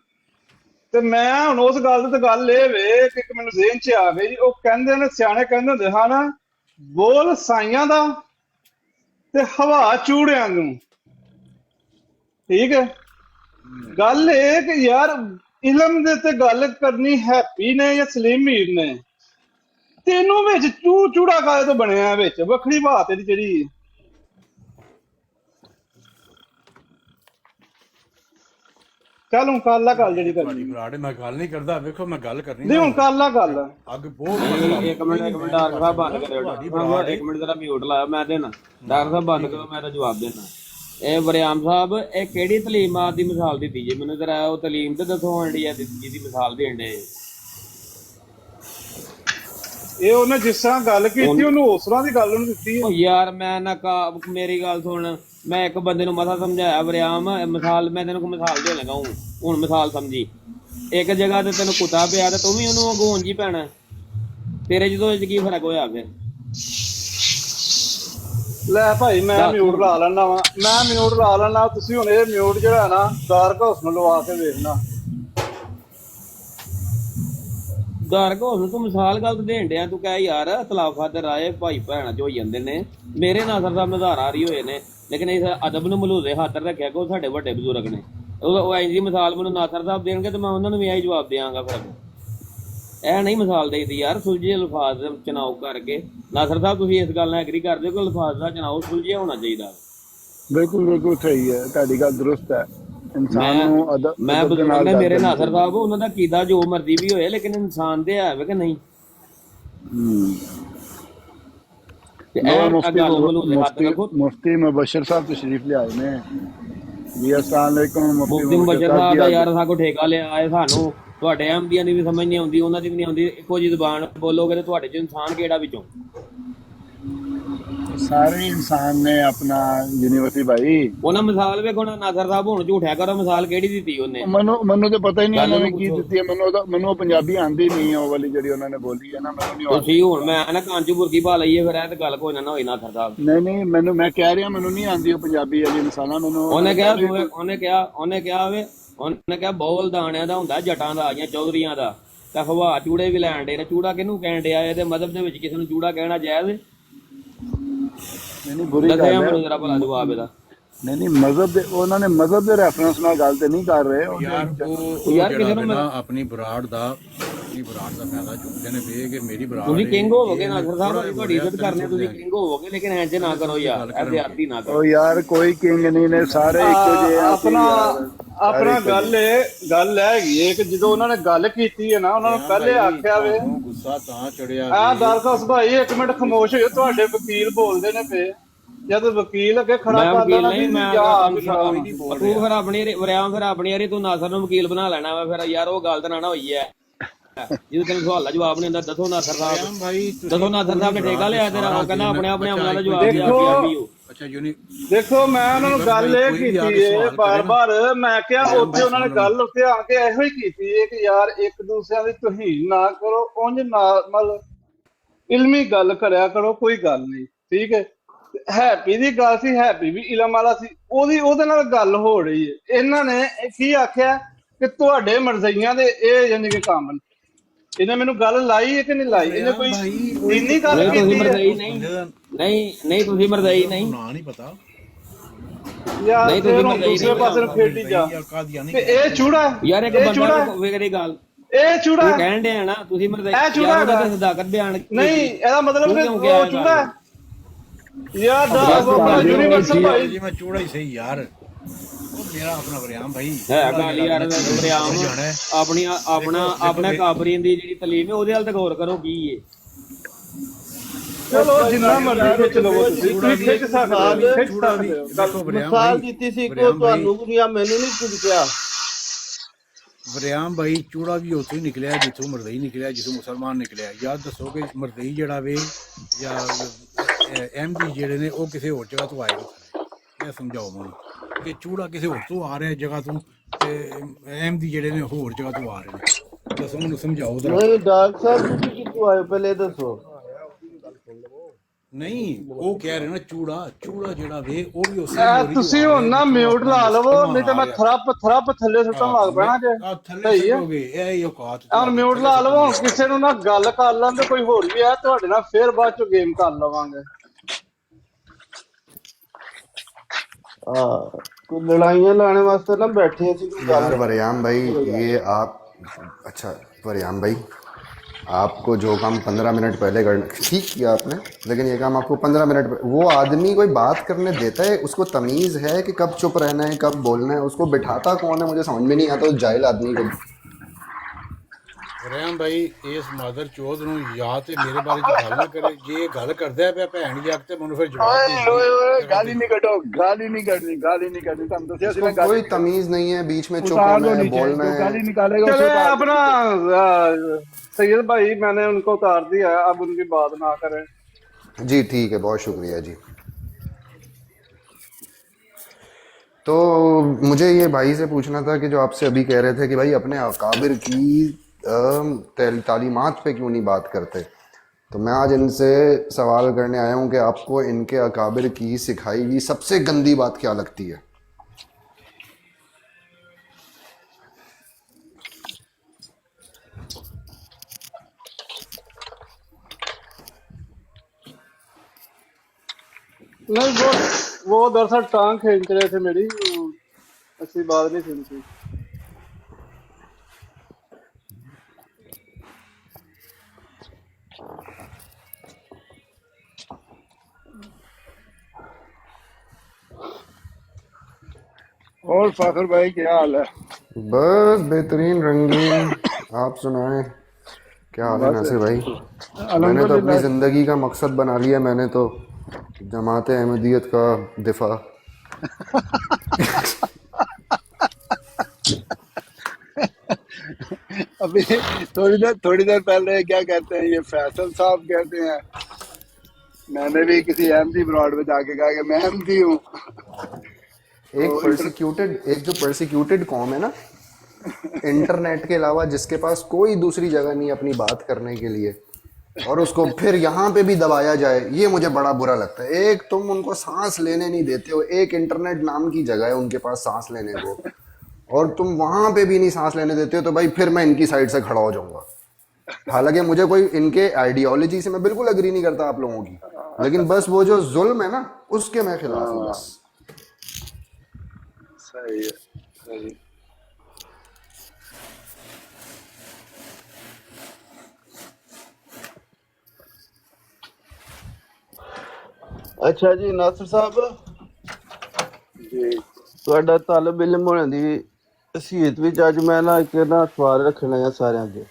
ਤੇ ਮੈਂ ਹੁਣ ਉਸ ਗੱਲ ਤੇ ਗੱਲ ਇਹ ਵੇ ਕਿ ਇੱਕ ਮੈਨੂੰ ਜ਼ਿਹਨ 'ਚ ਆ ਗਈ। ਉਹ ਕਹਿੰਦੇ ਨੇ, ਸਿਆਣੇ ਕਹਿੰਦੇ ਹੁੰਦੇ ਹਨ, ਬੋਲ ਸਾਈਆਂ ਦਾ ਤੇ ਹਵਾ ਚੂੜਿਆਂ ਨੂੰ। ਠੀਕ ਹੈ, ਗੱਲ ਇਹ ਕਿ ਯਾਰ ਇਲਮ ਦੇ ਤੇ ਗੱਲ ਕਰਨੀ ਹੈਪੀ ਨੇ ਜਾਂ ਸਲੀਮ ਮੀਰ ਨੇ, ਤੈਨੂੰ ਵਿੱਚ ਚੂੜਾ ਕਾਲੇ ਤੋਂ ਬਣਿਆ, ਵਿੱਚ ਵੱਖਰੀ ਬਾਤ ਇਹਦੀ ਜਿਹੜੀ। ਚੱਲ ਹੁਣ ਕਰ ਲਾ ਗੱਲ ਜਿਹੜੀ ਕਰਨੀ। ਮੈਂ ਗੱਲ ਨਹੀਂ ਕਰਦਾ, ਵੇਖੋ ਮੈਂ ਗੱਲ ਕਰਨੀ ਨਹੀਂ, ਹੁਣ ਕਰ ਲਾ ਗੱਲ। ਅੱਗ ਬਹੁਤ। ਇੱਕ ਮਿੰਟ ਡਾਕਟਰ ਸਾਹਿਬ ਬੰਦ ਕਰਿਓ, ਇੱਕ ਮਿੰਟ ਜਰਾ ਮਿਊਟ ਲਾਇਆ, ਮੈਂ ਦੇਣਾ। ਡਾਕਟਰ ਸਾਹਿਬ ਬੰਦ ਕਰੋ, ਮੈਂ ਤਾਂ ਜਵਾਬ ਦੇਣਾ। ਇਹ ਵਰਿਆਮ ਸਾਹਿਬ ਇਹ ਕਿਹੜੀ ਤਲੀਮਾਤ ਦੀ ਮਿਸਾਲ ਦਿੱਤੀ ਜੇ? ਮੈਨੂੰ ਜਰਾ ਉਹ ਤਲੀਮ ਤੇ ਦੱਸੋ ਇੰਡੀਆ ਦੀ ਜਿਹਦੀ ਮਿਸਾਲ ਦੇਣ ਦੇ। ਇਹ ਉਹਨੇ ਜਿਸ ਤਰ੍ਹਾਂ ਗੱਲ ਕੀਤੀ ਉਹਨੂੰ ਉਸ ਤਰ੍ਹਾਂ ਦੀ ਗੱਲ ਉਹਨੂੰ ਦਿੱਤੀ। ਯਾਰ ਮੈਂ ਨਾ ਮੇਰੀ ਗੱਲ ਸੁਣ, ਮੈਂ ਇੱਕ ਬੰਦੇ ਨੂੰ ਮਸਾ ਸਮਝਾਇਆ ਵਰਿਆਮ, ਮਿਸਾਲ ਮੈਂ ਤੈਨੂੰ ਮਿਸਾਲ ਦੇਣ ਲੱਗਾ ਹੁਣ ਮਿਸਾਲ ਸਮਝੀ। ਇੱਕ ਜਗ੍ਹਾ ਤੇ ਤੈਨੂੰ ਕੁੱਤਾ ਪਿਆ ਤੇ ਤੂੰ ਵੀ ਉਹਨੂੰ ਅਗਾਉਣ ਜੀ ਪੈਣਾ, ਤੇਰੇ ਜਦੋਂ ਕੀ ਫਰਕ ਹੋਇਆ ਫਿਰ? ਲੈ ਭਾਈ ਮੈਂ ਮਿਊਟ ਲਾ ਲੈਣਾ, ਤੁਸੀਂ ਹੁਣ ਇਹ ਮਿਊਟ ਜਿਹੜਾ ਨਾ ਡਾਰਕ ਹਾਊਸ ਨੂੰ ਲਵਾ ਕੇ ਵੇਖਣਾ। ਡਾਰਕ ਹਾਊਸ ਨੂੰ ਤੂੰ ਮਿਸਾਲ ਗਲਤ ਦੇਣ ਡਿਆ। ਤੂੰ ਕਹਿ ਯਾਰ ਤਲਾਫਾਂ ਤੇ ਰਾਏ ਭਾਈ ਭੈਣਾਂ ਚ ਹੋ ਜਾਂਦੇ ਨੇ। ਮੇਰੇ ਨਾਸਰ ਸਾਹਿਬ ਨਿਧਾਰਾ ਰਹੀ ਹੋਏ ਨੇ, ਲੇਕਿਨ ਇਸ ਅਦਬ ਨੂੰ ਮਲੂਜ਼ੇ ਖਾਤਰ ਰੱਖਿਆ ਕਿ ਉਹ ਸਾਡੇ ਵੱਡੇ ਬਜ਼ੁਰਗ ਨੇ। ਉਹ ਐਂ ਦੀ ਮਿਸਾਲ ਮੈਨੂੰ ਨਾਸਰ ਸਾਹਿਬ ਦੇਣਗੇ ਤੇ ਮੈਂ ਉਹਨਾਂ ਨੂੰ ਵੀ ਇਹੀ ਜਵਾਬ ਦਿਆਂਗਾ। ਫਿਰ ਇਹ ਨਹੀਂ ਮਿਸਾਲ ਦੇਈਦੀ ਯਾਰ, ਸੁਲਝੇ ਅਲਫਾਜ਼ ਦਾ ਚੁਣਾਵ ਕਰਕੇ। ਨਾਸਰ ਸਾਹਿਬ ਤੁਸੀਂ ਇਸ ਗੱਲ ਨਾਲ ਐਗਰੀ ਕਰਦੇ ਹੋ ਕਿ ਅਲਫਾਜ਼ ਦਾ ਚੁਣਾਵ ਸੁਲਝਿਆ ਹੋਣਾ ਚਾਹੀਦਾ? ਬਿਲਕੁਲ ਸਹੀ ਹੈ, ਤੁਹਾਡੀ ਗੱਲ ਦਰੁਸਤ ਹੈ। ਇਨਸਾਨ ਮੈਂ ਨੂੰ ਅਦਬ ਮੈਂ ਅਦਬ ਦੇ ਬਜ਼ੁਰਗ ਨਾਲ ਨੇ ਗੱਲ ਮੇਰੇ ਕਰਨੀ ਨਾਸਰ ਚਾਹੀਦੀ। ਸਾਹਿਬ ਉਹਨਾਂ ਦਾ ਕੀਦਾ ਜੋ ਮਰਜ਼ੀ ਵੀ ਹੋਏ ਲੇਕਿਨ ਇਨਸਾਨ ਤੇ ਹੈ ਵੇ ਕਿ ਨਹੀਂ ਤੇ नो ਇਹ ਗੱਲ ਮਲੂ ਦੇ ਹੱਥ मुफ्ती ਰੱਖੋ। मुफ्ती मुबशर साहब तशरीफ ले आए ने जी अस्सलाम वालेकुम मुफ्ती ਮੁਫਤੀ मुबशर ਮੁਬਸ਼ਰ साहब ਸਾਹਿਬ की ਦਾ हाल ਯਾਰ ਸਾਕੋ ਠੇਕਾ ਲਿਆ ਹੈ ਸਾਨੂੰ ਤੁਹਾਡੇ ਅਹਿਮਦੀਆਂ ਦੀ ਵੀ ਸਮਝ ਨਹੀਂ ਆਉਂਦੀ ਉਹਨਾਂ ਦੀ ਵੀ ਨਹੀਂ ਆਉਂਦੀ ਇੱਕੋ ਜੀ ਜ਼ੁਬਾਨ ਬੋਲੋਗੇ ਤੇ ਤੁਹਾਡੇ ਚ ਇਨਸਾਨ ਕਿਹੜਾ ਵਿੱਚੋਂ सारे इंसान ने अपना यूनिवर्सिटी भाई ਉਹਨਾਂ ਮਿਸਾਲ ਵੇਖੋ ਨਾ ਨਾਸਰ ਸਾਹਿਬ ਹੁਣ ਝੂਠਿਆ ਕਰੋ ਮਿਸਾਲ ਕਿਹੜੀ ਦਿੱਤੀ ਉਹਨੇ ਮੈਨੂੰ ਤੇ ਪਤਾ ਹੀ ਨਹੀਂ ਗੱਲ ਉਹਨਾਂ ਨੇ ਨੂੰ ਕੀ ਪੁੱਛੋ ਦਿੱਤੀ ਹੈ ਮੈਨੂੰ ਉਹ ਪੰਜਾਬੀ ਆਂਦੀ ਨਹੀਂ ਹੈ ਉਹ ਵਾਲੀ ਜਿਹੜੀ ਉਹਨਾਂ ਨੇ ਬੋਲੀ ਹੈ ਨਾ ਮੈਨੂੰ ਨਹੀਂ ਆਉਂਦੀ ਤੁਸੀਂ ਹੁਣ ਮੈਂ ਨਾ ਕੰਨ ਚ ਬੁਰਕੀ ਪਾ ਲਈਏ ਫਿਰ ਇਹ ਤੇ ਗੱਲ ਕੋਈ ਨਾ ਹੋਈ ਨਾਸਰ ਸਾਹਿਬ ਨਹੀਂ ਮੈਨੂੰ ਮੈਂ ਕਹਿ ਰਿਹਾ ਮੈਨੂੰ ਨਹੀਂ ਆਉਂਦੀ ਉਹ ਪੰਜਾਬੀ ਵਾਲੀ ਮਿਸਾਲਾਂ ਮੈਨੂੰ ਉਹਨੇ ਕਿਹਾ ਬੋਲ ਦਾਣਿਆਂ ਦਾ ਹੁੰਦਾ ਜਟਾਂ ਦਾ ਜਾਂ ਚੌਧਰੀਆਂ ਦਾ ਤਾਂ ਹਵਾ ਚੂੜੇ ਵੀ ਲੈਣ ਦੇ ਨੇ ਚੂੜਾ ਕਿਹਨੂੰ ਕਹਿਣ ਡਿਆ ਇਹਦੇ ਮਤਲਬ ਦੇ ਵਿੱਚ ਕਿਸੇ ਨੂੰ ਚੂੜਾ ਕਹਿਣਾ ਜਾਇਜ਼ ਨਹੀਂ ਬੁਰੀ ਗੱਲ ਦੱਸਿਆ ਹੈ ਮੈਨੂੰ ਜਰਾ ਭਲਾ ਜਵਾਬ ਇਹਦਾ ਨਹੀਂ ਮਜ਼ਹਬ ਦੇ ਉਹਨਾਂ ਨੇ ਮਜ਼ਹਬ ਦੇ ਰੈਫਰੈਂਸ ਨਾਲ ਗੱਲ ਤੇ ਨਹੀਂ ਕਰ ਰਹੇ ਉਹ ਯਾਰ ਉਹ ਯਾਰ ਜਿਹੜਾ ਕਿਸੇ ਨੂੰ ਵੇ ਨਾ ਆਪਣੀ ਬਰਾੜ ਦਾ ਫਾਇਦਾ ਚੁੱਕਦੇ ਨੇ ਵੇ ਕਿ ਮੇਰੀ ਬਰਾੜ ਤੁਸੀਂ ਹੈ, ਕਿੰਗ ਹੋਵੋਗੇ ਇਹ ਨਾਸਰ ਸਾਹਿਬ ਥੋੜ੍ਹਾ ਅਸੀਂ ਤੁਹਾਡੀ ਇੱਜ਼ਤ ਕਰਨੇ ਤੁਸੀਂ ਥੋੜ੍ਹਾ ਕਿੰਗ ਹੋਵੋਗੇ ਲੇਕਿਨ ਇੰਜ ਨਾ ਕਰੋ ਯਾਰ ਐਸੇ ਆਰਤੀ ਨਾ ਕਰੋ ਉਹ ਯਾਰ ਕੋਈ ਕਿੰਗ ਨਹੀਂ ਨੇ ਸਾਰੇ ਇੱਕੋ ਜਿਹੇ ਆ ਅਸੀਂ ਯਾਰ। ਆਪਣਾ ਗੱਲ ਹੈਗੀ ਹੈ ਕਿ ਜਦੋਂ ਉਹਨਾਂ ਨੇ ਗੱਲ ਕੀਤੀ ਹੈ ਨਾ ਉਹਨਾਂ ਨੂੰ ਪਹਿਲੇ ਆਖਿਆ ਵੇ ਤੁਹਾਨੂੰ ਗੁੱਸਾ ਤਾਂ ਚੜਿਆ ਆ ਦਰਖਾਸਤ ਭਾਈ ਇੱਕ ਮਿੰਟ ਖਮੋਸ਼ ਹੋ ਜਾਓ, ਤੁਹਾਡੇ ਵਕੀਲ ਬੋਲਦੇ ਨੇ ਪਏ ਜਦ ਵਕੀਲ ਅੱਗੇ ਖੜਾ ਮੈਂ ਕਰ ਵਕੀਲ ਲੈਣਾ ਨਹੀਂ ਮੈਂ ਜਾਂ ਆਪ ਤੂੰ ਫਿਰ ਆਪਣੀ ਵਰਿਆਮ ਫਿਰ ਆਪਣੀ ਯਾਰੀ ਤੂੰ ਨਾਸਰ ਨੂੰ ਵਕੀਲ ਬਣਾ ਲੈਣਾ ਵਾ ਫਿਰ ਯਾਰ ਉਹ ਗੱਲ ਤਾਂ ਨਾ ਹੋਈ ਹੈ ਜਦੋਂ ਤੈਨੂੰ ਸਵਾਲ ਦਾ ਜਵਾਬ ਨਹੀਂ ਹੁੰਦਾ ਦੱਸੋ ਨਾਸਰ ਸਾਹਿਬ ਭਾਈ ਦੱਸੋ ਨਾਸਰ ਸਾਹਿਬ ਨੇ ਠੇਕਾ ਲਿਆ ਤੇਰਾ ਉਹ ਕਹਿੰਦਾ ਆਪਣੇ ਆਮਲਾ ਦਾ ਜਵਾਬ ਦਿਆ ਦੇਖੋ, ਪੰਜਾਬੀ ਹੋ ਅੱਛਾ ਯੂਨੀ ਦੇਖੋ ਮੈਂ ਉਹਨਾਂ ਨੂੰ ਗੱਲ ਇਹ ਕੀਤੀ ਹੈ ਬਾਰ-ਬਾਰ ਮੈਂ ਕਿਹਾ ਉੱਥੇ ਉਹਨਾਂ ਨੇ ਗੱਲ ਉੱਤੇ ਆ ਕੇ ਇਹੋ ਹੀ ਕੀਤੀ ਹੈ ਕਿ ਯਾਰ ਇੱਕ ਦੂਸਰਿਆਂ ਦੀ ਤੋਹੀਨ ਨਾ ਕਰੋ ਉਂਝ ਨਾਰਮਲ ਇਲਮੀ ਗੱਲ ਕਰਿਆ ਕਰੋ ਕੋਈ ਗੱਲ ਨਹੀਂ ਠੀਕ ਹੈ ਹੈਪੀ ਦੀ ਗੱਲ ਸੀ ਹੈਪੀ ਵੀ ਇਲਮ ਵਾਲਾ ਸੀ ਉਹਦੇ ਨਾਲ ਗੱਲ ਹੋ ਰਹੀ ਹੈ ਇਹਨਾਂ ਨੇ ਕੀ ਆਖਿਆ ਕਿ ਤੁਹਾਡੇ ਮਰਜ਼ਈਆਂ ਦੇ ਇਹ ਯਾਨੀ ਕਿ ਕੰਮ ਨੇ ਇਹਨੇ ਮੈਨੂੰ ਗੱਲ ਲਾਈ ਹੈ ਕਿ ਨਹੀਂ ਲਾਈ ਇਹਨੇ ਕੋਈ ਇੰਨੀ ਗੱਲ ਨਹੀਂ ਤੁਸੀਂ ਕੀਤੀ ਹੈ ਮਰਦਈ ਨਹੀਂ ਤੁਸੀਂ ਮਰਦਈ ਨਹੀਂ ਨਾ ਨਹੀਂ ਪਤਾ ਯਾਰ ਨਹੀਂ, ਫਿਰ ਤੁਸੀਂ ਹੁਣ ਮਰਜ਼ਈ ਦੂਸਰੇ ਨਹੀਂ ਪਾਸੇ ਨੂੰ ਖੇਡੀ ਜਾ ਕਾਦੀਆਨੀ ਤੇ ਇਹ ਚੂੜਾ ਯਾਰ ਇੱਕ ਇਹ ਚੂੜਾ ਬੰਦਾ ਵੇਖਦੀ ਗੱਲ ਇਹ ਚੂੜਾ ਤੂੰ ਕਹਿਣ ਡਿਆ ਨਾ ਤੁਸੀਂ ਮਰਦਈ ਇਹ ਚੂੜਾ ਯਾਰ ਉਹਦਾ ਹੈਗਾ। ਤੇ ਸਦਾਕਤ ਬਿਆਨ ਨਹੀਂ ਇਹਦਾ ਮਤਲਬ ਤੂੰ ਕਿ ਕਿਉਂ ਕਿਹਾ ਉਹ ਇਹ ਚੂੜਾ ਗੱਲ? ਯਾਰ ਦਾ ਬਸ ਤੂੰ ਆਪਣਾ ਗੱਲ ਹੀ ਯੂਨੀਵਰਸਲ ਭਾਈ ਜੀ ਮੈਂ ਚੂੜਾ ਹੀ ਸਹੀ ਯਾਰ ਉਹ ਮੇਰਾ ਆਪਣਾ ਵਰਿਆਮ ਭਾਈ ਹੈ ਗੱਲ ਯਾਰ ਵਰਿਆਮ ਆਪਣਾ ਕਾਬਰੀਨ ਦੀ ਜਿਹੜੀ ਤਲੀਮ ਹੈ ਉਹਦੇ ਵੱਲ ਤੇ ਗੌਰ ਕਰੋ ਕੀ ਏ ਚਲੋ ਜਿੰਨਾ ਮਰਜ਼ੀ ਖਿੱਚ ਲਵੋ ਤੁਸੀਂ ਖਿੱਚ ਸਕਦੇ ਹੋ ਖਿੱਚ ਸਕਦੇ ਹੋ ਦੇਖੋ ਵਰਿਆਮ ਮਿਸਾਲ ਭਾਈ ਦਿੱਤੀ ਸੀ ਕੋ ਤੁਹਾਨੂੰ ਦੁਨੀਆ ਮੈਨੂੰ ਨਹੀਂ ਕੁਝ ਕਿਹਾ ਵਰਿਆਮ ਭਾਈ ਚੂੜਾ ਵੀ ਉੱਥੋਂ ਹੀ ਨਿਕਲਿਆ ਜਿੱਥੋਂ ਮਰਦਈ ਨਿਕਲਿਆ ਜਿੱਥੋਂ ਮੁਸਲਮਾਨ ਨਿਕਲਿਆ ਯਾਰ ਦੱਸੋ ਕਿ ਮਰਦਈ ਜਿਹੜਾ ਵੇ ਜਾਂ ਐਮਡੀ ਜਿਹੜੇ ਨੇ ਉਹ ਕਿਸੇ ਹੋਰ ਜਗ੍ਹਾ ਤੋਂ ਆਏ ਨੇ ਇਹ ਸਮਝਾਓ ਮੈਨੂੰ ਕਿ ਚੂੜਾ ਕਿਸੇ ਹੋਰ ਤੋਂ ਆ ਰਿਹਾ ਜਗ੍ਹਾ ਤੋਂ ਤੇ ਐਮਡੀ ਜਿਹੜੇ ਨੇ ਹੋਰ ਜਗ੍ਹਾ ਤੋਂ ਆ ਰਹੇ ਨੇ ਦੱਸੋ ਮੈਨੂੰ ਸਮਝਾਓ ਜ਼ਰਾ ਨਹੀਂ ਡਾਕਟਰ ਸਾਹਿਬ ਤੁਸੀਂ ਕਿੱਥੋਂ ਆਏ ਪਹਿਲੇ ਦੱਸੋ ਨਹੀਂ ਉਹ ਕਹਿ ਰਹੇ ਨਾ ਚੂੜਾ ਜਿਹੜਾ ਵੇ ਉਹ ਵੀ ਉਸੇ ਤੁਸੀਂ ਹੁਣ ਨਾ ਮਿਊਟ ਲਾ ਲਵੋ ਨਹੀਂ ਤੇ ਮੈਂ ਥਰਪ ਥੱਲੇ ਸੁੱਟਣ ਲੱਗ ਪੈਣਾ ਜੇ ਥੱਲੇ ਸੁੱਟੋਗੇ ਇਹ ਹੀ ਔਕਾਤ ਹੁਣ ਮਿਊਟ ਲਾ ਲਵੋ ਹੁਣ ਕਿਸੇ ਨੂੰ ਨਾ ਗੱਲ ਕਰ ਲੈਂਦੇ ਕੋਈ ਹੋਰ ਵੀ ਆ ਤੁਹਾਡੇ ਨਾਲ ਫੇਰ ਬਾਅਦ ਚੋਂ ਗੇਮ ਕਰ ਲਵਾਂਗੇ कोई लड़ाइयाँ लाने वास्ते ना बैठे थे कोई यार गल वरियाम भाई ये आप अच्छा वरियाम भाई आपको जो काम 15 मिनट पहले करना ठीक किया आपने लेकिन ये काम आपको 15 मिनट वो आदमी कोई बात करने देता है उसको तमीज़ है कि कब चुप रहना है कब बोलना है उसको बिठाता कौन है मुझे समझ में नहीं आता उस जाहिल आदमी को ਵਰਿਆਮ ਭਾਈ ਇਸ ਮਾਦਰ ਚੋਦ ਨੂੰ ਜਾਂ ਤੇ ਮੇਰੇ ਬਾਰੇ ਚ ਗੱਲ ਨਾ ਕਰੇ ਜੇ ਇਹ ਗੱਲ ਕਰਦਾ ਪਿਆ ਭੈਣ ਜੀ ਤੇ ਮੈਨੂੰ ਫਿਰ ਜਵਾਬ ਦੇ ਓਏ ਗਾਲੀ ਨਹੀਂ ਕੱਢੋ ਗਾਲੀ ਨਹੀਂ ਕੱਢਣੀ ਤੁਹਾਨੂੰ ਦੱਸਿਆ ਸੀ ਨਾ उसको कोई तमीज़ नहीं है बीच में चुप होना है बोलना है गाली निकालेगा चले अपना सैयद भाई मैंने उनको उतार दिया अब उनकी बात ना करें जी ठीक है बहुत शुक्रिया जी तो मुझे ये भाई से पूछना था कि जो आपसे अभी कह रहे थे कि भाई अपने अकाबिर की तालीमात पे क्यों नहीं बात करते तो मैं आज इनसे सवाल करने आया हूँ कि आपको इनके अकाबिर की सिखाई हुई सबसे गंदी बात क्या लगती है नहीं वो दरअसल टांग खींच रहे थे मेरी अच्छी बात नहीं सुनती और फाखर भाई क्या हाल है? बस बेहतरीन रंगीन। आप सुनाएं, क्या हाल है बस नासिर भाई? मैंने तो अपनी अल्हम्दुलिल्लाह। ज़िंदगी का मकसद बना लिया, मैंने तो जमात अहमदियत का दिफा। अभी थोड़ी देर पहले क्या कहते हैं, ये फैसल साहब कहते हैं मैंने भी किसी अहमदी ब्रॉड में जाके कहा कि मैं अहमदी हूँ। तो एक जो परसिक्यूटेड कौम है ना, इंटरनेट के अलावा जिसके पास कोई दूसरी जगह नहीं अपनी बात करने के लिए, और उसको फिर यहाँ पे भी दबाया जाए, ये मुझे बड़ा बुरा लगता है। एक तुम उनको सांस लेने नहीं देते हो, एक इंटरनेट नाम की जगह है उनके पास सांस लेने को, और तुम वहां पे भी नहीं सांस लेने देते हो, तो भाई फिर मैं इनकी साइड से खड़ा हो जाऊंगा। हालांकि मुझे कोई इनके आइडियोलॉजी से मैं बिल्कुल अग्री नहीं करता आप लोगों की, लेकिन बस वो जो जुल्म है ना, उसके मैं खिलाफ हूँ बस। सही है, सही। ਅੱਛਾ ਜੀ ਨਾਸਰ ਸਾਹਿਬ, जी ਤੁਹਾਡਾ ਤਾਲਬ ਇਲਮ ਹੋਣ ਦੀ ਹਸੀਅਤ ਵਿੱਚ ਅੱਜ ਮੈਂ ਨਾ ਇੱਕ ਨਾ ਸਵਾਲ ਰੱਖਣਾ ਹੈ ਸਾਰਿਆਂ ਅੱਗੇ।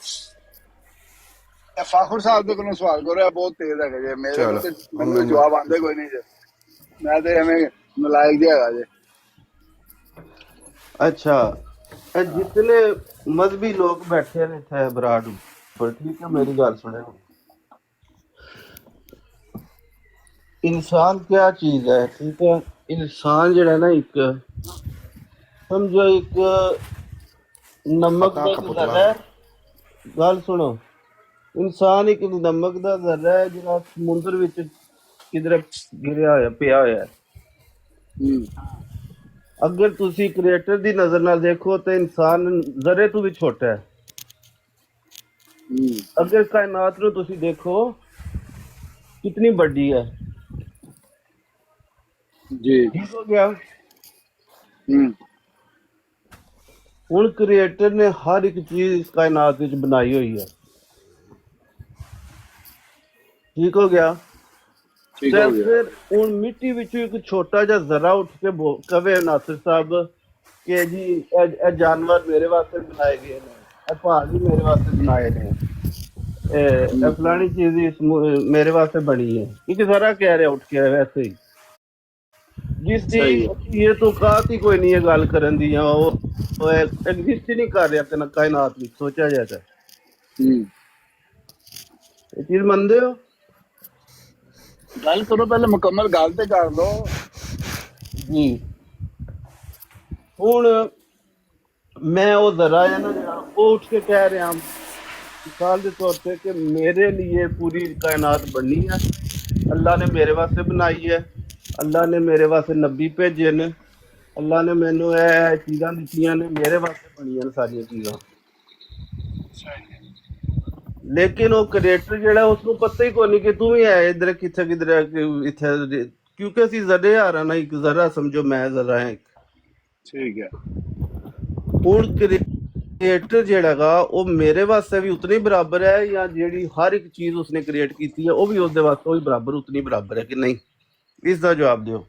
फाखुर साहब ਦੇ ਕੋਲੋਂ ਸਵਾਲ ਕਰੋ, ਇਹ ਬਹੁਤ ਤੇਜ਼ ਹੈਗਾ ਜੇ। ਮੇਰੇ ਕੋਲ ਤੇ ਮੈਨੂੰ ਜਵਾਬ ਆਂਦੇ ਕੋਈ नहीं जे, मैं तो ਐਵੇਂ ਨਲਾਇਕ ਜਿਹਾ ਹੈਗਾ ਜੇ। अच्छा, जितने मजहबी लोग बैठे हैं इत्थे बराड़ पर, ठीक है मेरी गल सुने। इंसान क्या चीज है, ठीक है? इंसान जो है ना, एक समझो एक नमक पता का कपुतला। जर्रा है। गल सुनो, इंसान एक नमक का जर्रा है जो समुंदर विच किधरे गिरया होया पिया होया है। अगर तुसी क्रिएटर दी नजर नाल देखो तो इंसान जरे तो भी छोटा है। अगर कायनात नु तुसी देखो कितनी बड़ी है। जी ठीक हो गया। हम्म हुन क्रिएटर ने हर एक चीज इस कायनात विच बनाई हुई है। ठीक हो गया। ठीक ਤੇ हो गया। ਫਿਰ ਹੁਣ ਮਿੱਟੀ ਵਿੱਚੋਂ ਇੱਕ ਛੋਟਾ ਜਿਹਾ ਜ਼ਰਾ ਉੱਠ ਕੇ ਕਵੇ ਨਾਸਿਰ ਸਾਹਿਬ ਕਿ ਜੀ ਇਹ ਜਾਨਵਰ ਮੇਰੇ ਵਾਸਤੇ ਬਣਾਏ ਗਏ ਨੇ, ਇਹ ਪਹਾੜ ਵੀ ਮੇਰੇ ਵਾਸਤੇ ਬਣਾਏ ਨੇ, ਇਹ ਫਲਾਣੀ ਚੀਜ਼ ਮੇਰੇ ਵਾਸਤੇ ਬਣੀ ਹੈ। ਇੱਕ ਜ਼ਰਾ ਕਹਿ ਰਿਹਾ ਉੱਠ ਕੇ ਵੈਸੇ ਹੀ, ਜਿਸ ਦੀ ਇਹ ਤੋਂ ਕਾਤ ਹੀ ਕੋਈ ਨਹੀਂ ਹੈ ਗੱਲ ਕਰਨ ਦੀ, ਜਾਂ ਉਹ ਐਗਜ਼ਿਸਟ ਹੀ ਨਹੀਂ ਕਰ ਰਿਹਾ ਕਿ ਕਾਇਨਾਤ ਵਿੱਚ ਸੋਚਿਆ ਜਾਏ ਤਾਂ। ਇਹ ਚੀਜ਼ ਮੰਨਦੇ ਹੋ? गल करो, पहले मुकम्मल गल ते कर लो ਜੀ। ਹੁਣ मैं वो जरा है ना वो उठ के कह रहा मिसाल के तौर पे कि मेरे लिए पूरी कायनात बननी है, अल्लाह ने मेरे वास्ते बनाई है, अल्लाह ने मेरे वास्ते नबी भेजे ने, अल्लाह ने मैनू चीज़ां दित्तियां ने, मेरे वास्ते बनियां सारियां चीज़ां। लेकिन वो क्रिएटर जेड़ा उसको पता ही कोई नहीं कि तू भी है इधर किथे किधर इथे, क्योंकि असी जरे आ रहा ना, एक जरा समझो मैं जरा है। ठीक है। हुण क्रिएटर जेड़ा गा वो मेरे वास्ते भी उतनी बराबर है, या जेड़ी हर एक चीज उसने क्रिएट की है वो भी उसदे वास्ते भी बराबर उतनी बराबर है कि नहीं? इसका जवाब दियो।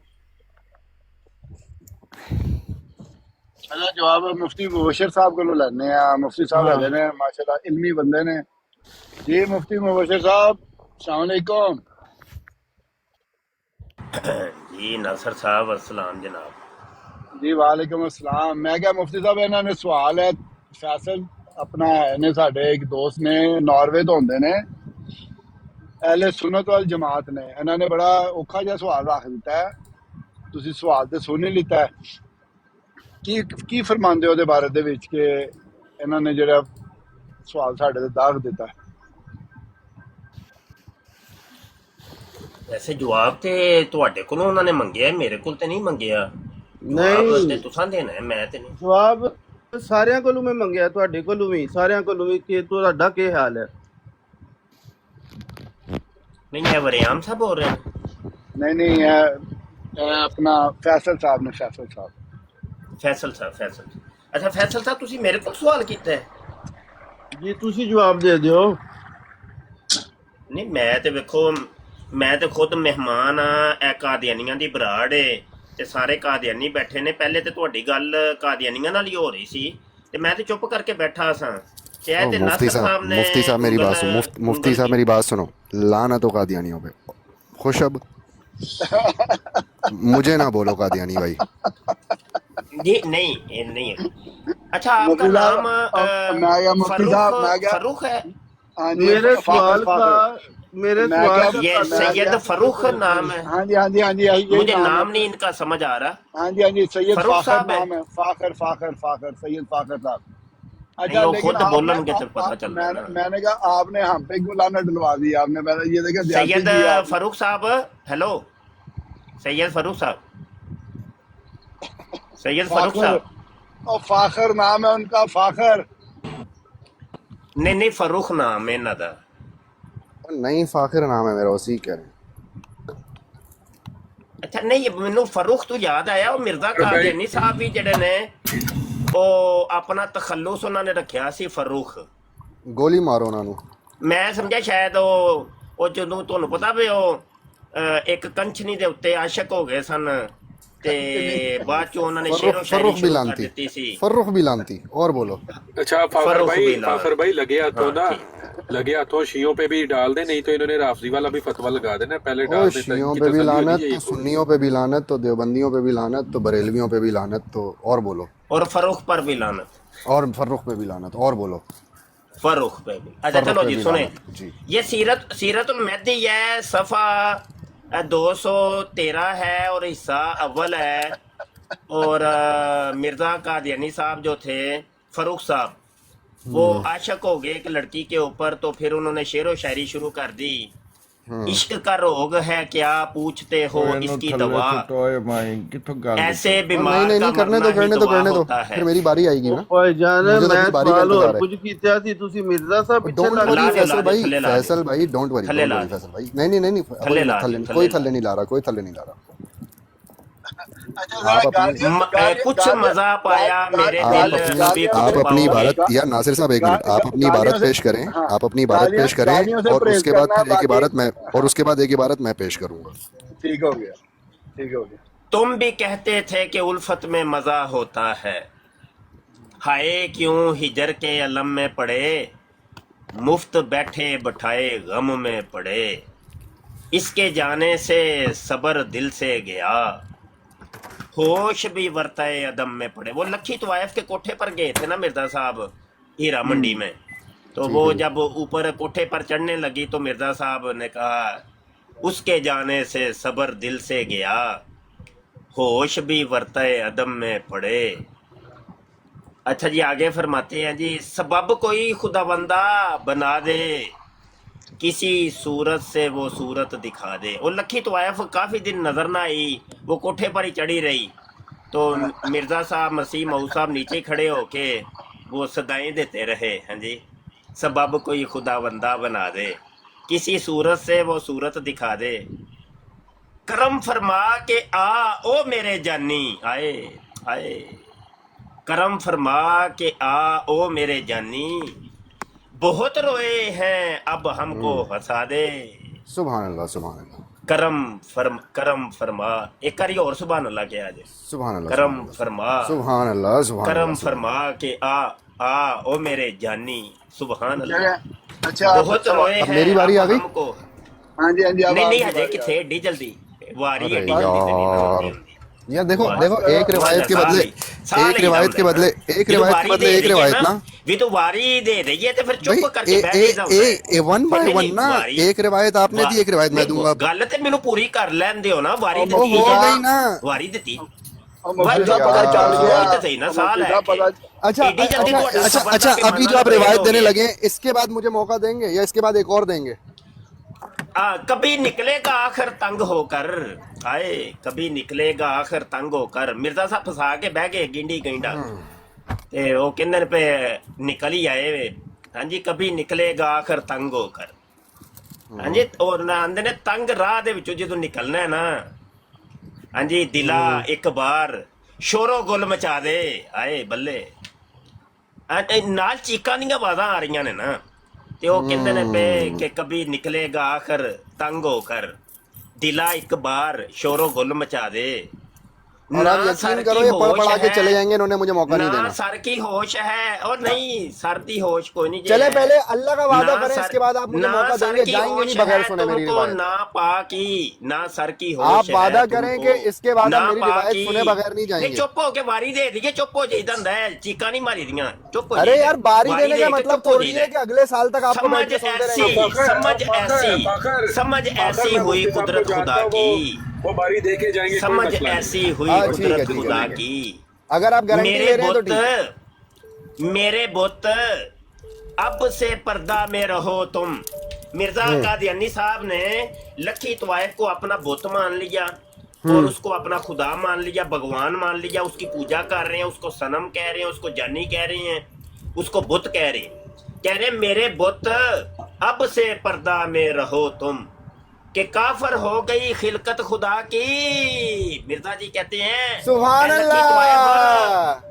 अच्छा जवाब मुफ्ती मुबशर साहब को लैने आ। मुफ्ती साहब है ने माशाल्लाह इल्मी बंदे ने जी। मुफ्ती मुबशर साहब अस्सलाम वालेकुम। जी नासर साहब अस्सलाम जनाब। जी वालेकुम अस्सलाम। मैं क्या मुफ्ती साहब इन्होंने सवाल है, फैसल अपना है ने साडे एक दोस्त ने नॉर्वे तो होंदे ने, अहले सुन्नत वल जमात ने, इन्होंने बड़ा औखा जिहा सवाल रख दिता है, तुसी सवाल तो सुन ही लिता है। की फरमांदे हो ਉਹਦੇ ਬਾਰੇ ਦੇ ਵਿੱਚ ਕਿ ਇਹਨਾਂ ਨੇ ਜਿਹੜਾ ਸਵਾਲ ਸਾਡੇ ਤੇ ਦਾਗ ਦਿੱਤਾ ਹੈ? ਵੈਸੇ ਜਵਾਬ ਤੇ ਤੁਹਾਡੇ ਕੋਲੋਂ ਉਹਨਾਂ ਨੇ ਮੰਗਿਆ, ਮੇਰੇ ਕੋਲ ਤੇ ਨਹੀਂ ਮੰਗਿਆ। नहीं ਤੇ ਤੁਸੀਂ ਦੇਣਾ ਹੈ, ਮੈਂ ਤੇ ਨਹੀਂ। जवाब सारियां कोलों मैं मंगया, तुहाडे कोलों भी, सारियां कोलों भी कि तुहाडा की हाल है। नहीं ये वरियाम साहब बोल रहे हैं? नहीं अपना फैसल साहब ने, फैसल साहब। फैसल साहब। अच्छा फैसल साहब ਤੁਸੀਂ ਮੇਰੇ ਕੋਲ ਸਵਾਲ ਕੀਤਾ ਹੈ? जी तुसी जवाब दे दियो। ਨਹੀਂ ਮੈਂ ਤੇ ਵੇਖੋ, ਮੈਂ ਤੇ ਖੁਦ ਮਹਿਮਾਨ ਆ, ਇਹ ਕਾਦੀਆਨੀਆਂ ਦੀ ਬਰਾੜ ਏ, ਤੇ ਸਾਰੇ ਕਾਦੀਆਨੀ ਬੈਠੇ ਨੇ। ਪਹਿਲੇ ਤੇ ਤੁਹਾਡੀ ਗੱਲ ਕਾਦੀਆਨੀਆਂ ਨਾਲ ਹੀ ਹੋ ਰਹੀ ਸੀ ਤੇ ਮੈਂ ਤੇ ਚੁੱਪ ਕਰਕੇ ਬੈਠਾ ਸਾਂ ਤੇ ਇਹ ਤੇ मुफ्ती नासिर साहब ने मुफ्ती साहब मेरी बात सुनो, ਉਂਗਲ- मुफ्ती ਉਂगल साहब की। मेरी बात सुनो, लानत हो कादियानियों पे। खुश अब मुझे ना बोलो कादियानी भाई। जी नहीं, ये नहीं है। अच्छा, आपका मुफ्ती नाम साहब मैं क्या मुफ्ती साहब मैं क्या फरूख है? हाँ जी मेरे फाखर सवाल का फाखर मेरे मैं सवाल क्या का ये मैं सैयद क्या फरूख नाम है। हाँ जी हाँ जी हाँ जी यही मुझे नाम नाम है। नहीं इनका समझ आ रहा। हाँ जी सैयद फरूख फाखर साहब है? नाम है। फाखर फाखर फाखर सैयद फाखर साहब। नहीं, अच्छा वो लेकिन खुद आपने बोलेंगे तो पता चल रहा है ना। मैंने कहा आपने हम पे क्यों लाना डलवा दी आपने। मैंने ये देखा ज्यादती सैयद की आपने। फरूख साहब, हेलो सैयद फरूख साहब, सैयद फरूख फाखर साहब। और फाखर नाम है उनका फाखर। नहीं नहीं, फरूख नाम है इन्हां दा। नहीं फाखिर नाम है मेरा, उसी कह रहे हैं। ਅੱਛਾ ਨਹੀਂ, ਮੈਨੂੰ ਫਰੂਖ ਤੋਂ ਯਾਦ ਆਇਆ, ਉਹ ਮਿਰਜ਼ਾ ਕਾਦੀਆਨੀ ਸਾਹਿਬ ਵੀ ਜਿਹੜੇ ਨੇ ਉਹ ਆਪਣਾ ਤਖੱਲੁਸ ਉਹਨਾਂ ਨੇ ਰੱਖਿਆ ਸੀ ਫਰੂਖ। गोली मारो उन्होंने। ਮੈਂ ਸਮਝਿਆ ਸ਼ਾਇਦ ਉਹ ਜਦੋਂ ਤੁਹਾਨੂੰ ਪਤਾ ਵੀ ਉਹ ਇੱਕ ਕੰਚਨੀ ਦੇ ਉੱਤੇ ਆਸ਼ਕ ਹੋ ਗਏ ਸਨ ਤੇ ਬਾਅਦ ਚ ਉਹਨਾਂ ਨੇ ਸ਼ੇਰੋ ਸ਼ਾਇਰੀ फर्रुख भी ਸ਼ੁਰੂ ਕਰ लानती, ਦਿੱਤੀ ਸੀ। फर्रुख भी लानती। और बोलो। अच्छा फर्रुख बिलाल। फाखर भाई लगे हाथों हाँ, ना, ठीक। लगे हाथों शियों पे भी डाल दे, नहीं तो इन्होंने राफजी वाला भी फतवा लगा देना, पहले ओ डाल देता शियों इनकी पे भी तसल्ली होनी लानत, चाहिए। तो सुन्नियों पे भी लानत, तो देवबंदियों पे भी लानत, तो बरेलवियों पे भी लानत, तो और बोलो। और फरूख पर भी लानत, और फर्रुख पे भी लानत, और बोलो। फरूख पे भी। अच्छा फर्रुख चलो पे जी भी सुने, लानत, जी। ये सीरतुल मेहदी है, सफ़ा 213 है और हिस्सा अव्वल है। और मिर्जा कादियानी साहब जो थे, फरूख साहब, वो आशिक हो गए एक लड़की के ऊपर, तो फिर उन्होंने शेरो शायरी शुरू कर दी। इश्क का रोग है क्या पूछते हो इसकी दवा, ऐसे नहीं बीमार नहीं का नहीं, करने मरना दो ही करने दो दुआ करने दो, होता है। फिर मेरी बारी आएगी ना। ਭਾਈਜਾਨ मुझे तो ਮੈਂ अपनी बारी का ਸਵਾਲ इंतजार ਹੋਰ है। ਕੁਝ ਕੀਤਾ ਸੀ, ਤੁਸੀਂ ਮਿਰਜ਼ਾ ਸਾਹਿਬ ਪਿੱਛੇ डोंट ਲੱਗ वरी ला ਗਏ। दे, फैसल ला दे, भाई, थल्ले ला दे। फैसल भाई डोंट वरी, थल्ले डोंट ला वरी दे। फैसल भाई। नहीं नहीं नहीं नहीं, थल्ले ला कोई दे, थल्ले थल्ले कोई ला थल्ले नहीं ला रहा, कोई थल्ले नहीं ला रहा। अच्छा आप जरा अपनी कुछ मजा पाया मेरे आप दिल अपनी नबी आप खुद अपनी पाओगे। इबारत, यार नासिर साहब एक मिनट, आप अपनी गालियों इबारत से- पेश करें, हाँ, आप अपनी इबारत गालियों- पेश करें, गालियों से और परहेज उसके बाद करना, फिर एक बाकी- इबारत मैं, और उसके बाद एक इबारत मैं पेश करूंगा। ठीक हो गया ठीक हो गया। तुम भी कहते थे कि उल्फत में मजा होता है, हाय क्यों हिजर के अलम में पड़े, मुफ्त बैठे बैठाए गम में पड़े, इसके जाने से सबर दिल से गया, होश भी वर्ताए अदम में पड़े। वो लखी तवायफ के कोठे पर गए थे ना मिर्जा साहब, हीरा मंडी में, तो वो जब ऊपर कोठे पर चढ़ने लगी तो मिर्जा साहब ने कहा उसके जाने से सबर दिल से गया, होश भी वर्ताए अदम में पड़े। अच्छा जी, आगे फरमाते हैं जी, सबब कोई खुदाबंदा बना दे, किसी सूरत से वो सूरत दिखा दे। वो लखी तवायफ काफ़ी दिन नजर ना आई, वो कोठे पर ही चढ़ी रही, तो मिर्ज़ा साहब मसीह मऊ साहब नीचे खड़े होके वो सदाएं देते रहे। हाँ जी, सबब कोई खुदाबंदा बना दे, किसी सूरत से वो सूरत दिखा दे, करम फरमा के आ ओ मेरे जानी, आए आए, करम फरमा के आ ओ मेरे जानी, बहुत रोए हैं अब हमको हंसा दे। सुभान अल्लाह, सुभान अल्लाह, करम फरमा, एक बारी और सुभान अल्लाह के आज, सुभान अल्लाह, करम फरमा, सुभान अल्लाह, सुभान करम अल्लाह। फरमा के आ ओ मेरे जानी, सुभान अल्लाह। अच्छा बहुत रोए अब हैं मेरी बारी अब आ गई? हमको। हाँ जी अब नहीं नहीं, आपकी हजे बारी किथे एडी जल्दी वारी अरे एडी जल्दी ते नहीं ना होती यार, होंदी। यार देखो वाह, देखो, एक रिवायत के बदले साल एक ही रिवायत के दम बदले देना। एक भी तो रिवायत वारी के बदले दे एक रही है रिवायत ना भी तो वारी दे रही है, तो फिर चुप भाई, करके बैठ ही जाओ। वन बाय वन ना, एक रिवायत आपने दी, एक रिवायत मैं दूंगा। गल ते मैनू पूरी कर लैन दियो ना, वारी वो दित्ती हो है, गई ना। वारी दित्ती। और मुफ्ती साहब पता चल यार, गया वही तो सही ना, साल है मुफ्ती साहब कि- अच्छा एडी जल्दी अच्छा तो अच्छा सफर अच्छा, के अभी जो माना आप तो रिवायत हो देने गया। लगे, इसके बाद मुझे मौका देंगे या इसके बाद एक और देंगे? कभी निकलेगा आखिर तंग होकर, आए कभी निकलेगा आखिर तंग होकर। मिर्जा साहब फसा के बह गए गिंडी गईंडा, ते वो कहंदे ने पे निकल ही आए वे। हाँ जी, कभी निकलेगा आखिर तंग होकर। हाँ जी, और ना आंदे ने तंग राह दे विचों जदों निकलना है ना, हाँ जी, दिला एक बार शोरो गुल मचा दे, आए बल्ले। नाल चीकां दी आवाज़ां आ रही ने ना, ते वो कहंदे ने पे कि कभी निकलेगा आखिर तंग होकर, दिला एक बार शोरो गुल मचा दे, और आप ना यकीन सर करो की ये पढ़ होश पढ़ा के है, चले जाएंगे, इन्होंने मुझे मौका नहीं ना देना। सर की होश है, और नहीं सर की होश कोई नहीं चले है। पहले अल्लाह का वादा ना करें, सर- इसके बाद आप मुझे ना मौका सर देंगे, की जाएंगे होश नहीं बगैर है सुने मेरी तुमको, रिवायत। ना पा की, ना सर की होश आप वादा है करें तुमको, कि इसके बाद ना आप मेरी पा रिवायत की। सुने बगैर नहीं जाएंगे। चुप हो के बारी दे दी, चुप हो जाइए दंदा है, चीका नहीं मारी दिया, चुप हो अरे जाइए। यार बारी देने दे का के मतलब चुप हो थोड़ी है जाइए। कि अगले साल तक आपको बैठ समझ के सुनते ऐसी, रहेंगे। समझ ऐसी हुई कुदरत खुदा की, वो बारी दे के जाएंगे, कोई समझ मसला नहीं। ऐसी हुई हाँ, ठीक है, कुदरत ठीक है, खुदा ठीक है। की। अगर आप गारंटी ले रहे हैं तो ठीक है। मेरे बुत अब से पर्दा में रहो तुम। मिर्जा कादियानी साहब ने लखी तवाइफ को अपना बुत मान लिया और उसको अपना खुदा मान लिया, भगवान मान लिया, उसकी पूजा कर रहे हैं, उसको सनम कह रहे हैं, उसको जानी कह रहे हैं, उसको बुत कह रहे हैं। कह रहे हैं मेरे बुत अब से पर्दा में रहो तुम, कि काफर हो गई खिलकत खुदा की। मिर्जा जी कहते हैं सुभान अल्लाह,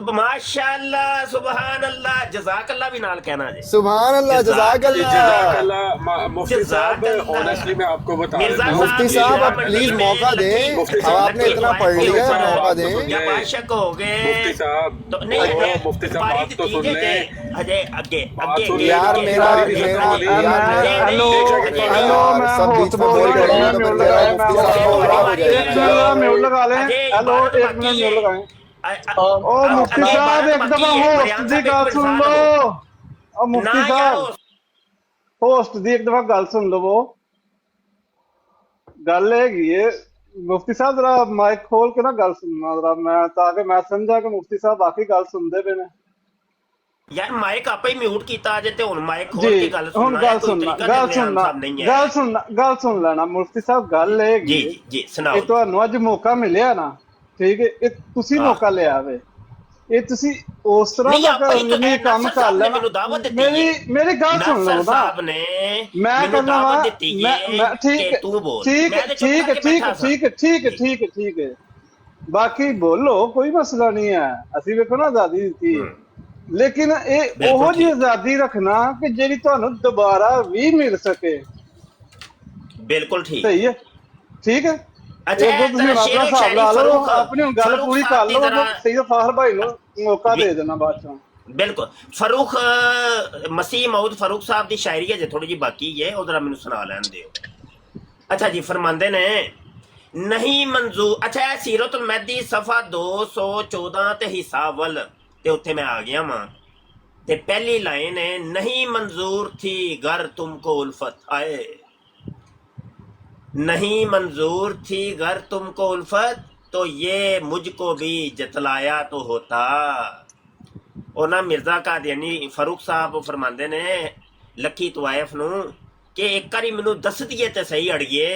माशाअल्लाह, सुभान अल्लाह, जज़ाकल्लाह भी नाल कहना जी। सुभान अल्लाह, जज़ाक अल्लाह। मुफ्ती साहब ऑनेस्टली मैं आपको बता रहा हूँ, मुफ्ती साहब अब प्लीज मौका दें, अब आपने इतना पढ़ लिया है, मौका दें। या बाशक हो गए मुफ्ती साहब, तो नहीं मुफ्ती साहब बात तो सुन लें। अजय आगे बात सुन आगे लें। यार मेरा बारी मेरा खत्म हो गई। यार हेलो हेलो, यार, मैं सब बीच होस्ट में बोल बोल रहा रहे हैं, हूँ, तो म्यूट बंदे लगाए, मुफ्ती साहब को खराब हो जाएगा एक ना। मिनट म्यूट लगा लें। अजय, हेलो, बात एक बाकी मिनट है। म्यूट लगाएं। ओ अब मुफ्ती अगली साहब बात एक बाकी दफा है, होस्ट बयान दी साहब गल एक सुन मिनट लो। ओ ना मुफ्ती यार साहब होस्ट दी एक दफा गल सुन लवो। गल हैगी है मुफ्ती साहब, जरा माइक खोल के ना गल सुनना जरा, मैं ताकि मैं समझा कि मुफ्ती साहब बाकी गल सुनते पे ने। यार माइक आपे ही म्यूट कीता अजे ते हुन माइक खोल जी के गल हुन सुनना है, गल कोई सुनना, तरीका गल निर्णय सुनना, साहब नहीं है। गल सुन लेना मुफ्ती साहब। गल हैगी जी जी ਇਹ सुनाओ। ਤੁਹਾਨੂੰ ਅੱਜ ਮੌਕਾ ਮਿਲਿਆ ਨਾ, ਠੀਕ ਹੈ, ਇਹ ਤੁਸੀਂ ਹਾਂ। ਮੌਕਾ ਲਿਆ ਵੇ, ਇਹ ਤੁਸੀਂ ਉਸ ਤਰ੍ਹਾਂ नहीं ਦਾ आपा ही तो ਨਹੀਂ ਕੰਮ नासर ਕਰ साहब ने ਲੈਣਾ। मेनू दावत दी है। ਮੇਰੀ ਗੱਲ ਸੁਣ नासर ਲਓ ना, साहब ने मैं मेनू करना वा, दावत दी है मैं ठीक कि है, तू बोल। ठीक मैं है, तो चुप ठीक है, करके ठीक बैठा है, सा। ठीक है, ठीक है, जी। ठीक है, ठीक है, बाकी बोलो, कोई मसला नहीं है। ਅਸੀਂ ਵੇਖੋ ਨਾ ਆਜ਼ਾਦੀ ਦਿੱਤੀ, ਲੇਕਿਨ ਇਹ ਬਿਲਕੁਲ ਉਹੋ ਜਿਹੀ ਠੀਕ। ਆਜ਼ਾਦੀ ਰੱਖਣਾ ਕਿ ਜਿਹੜੀ ਤੁਹਾਨੂੰ ਦੁਬਾਰਾ ਵੀ ਮਿਲ ਸਕੇ। बिल्कुल ठीक। सही है, ठीक है। अच्छा एक दो तुसीं तेरा अपना शेरो हिसाब शायरी ला लो, फरूक अपनी हुन गल फरूक पूरी साहब कर दी लो, जरा सही है, फाहर भाई नु मौका दे देना बाद चों। बिल्कुल फरूक मसीह मऊद फरूक साहब की शायरी है जे थोड़ी जी बाकी है, वो जरा मैनू सुना लैन दिओ। अच्छा जी फरमांदे ने नहीं मंजूर। अच्छा है सीरतुल महदी सफा 214 ते हिस्सा अव्वल ते उत्थे मैं आ गया वां ते पहली लाइन है नहीं मंजूर थी गर तुमको उल्फत आए, नहीं मंजूर थी गर तुमको उल्फत तो ये मुझको भी जतलाया तो होता। और ना मिर्जा कादियानी फरूक साहब फरमांदे ने लखी तवाइफ नू कि एक बारी मैनू दस दिए ते सही अड़िए,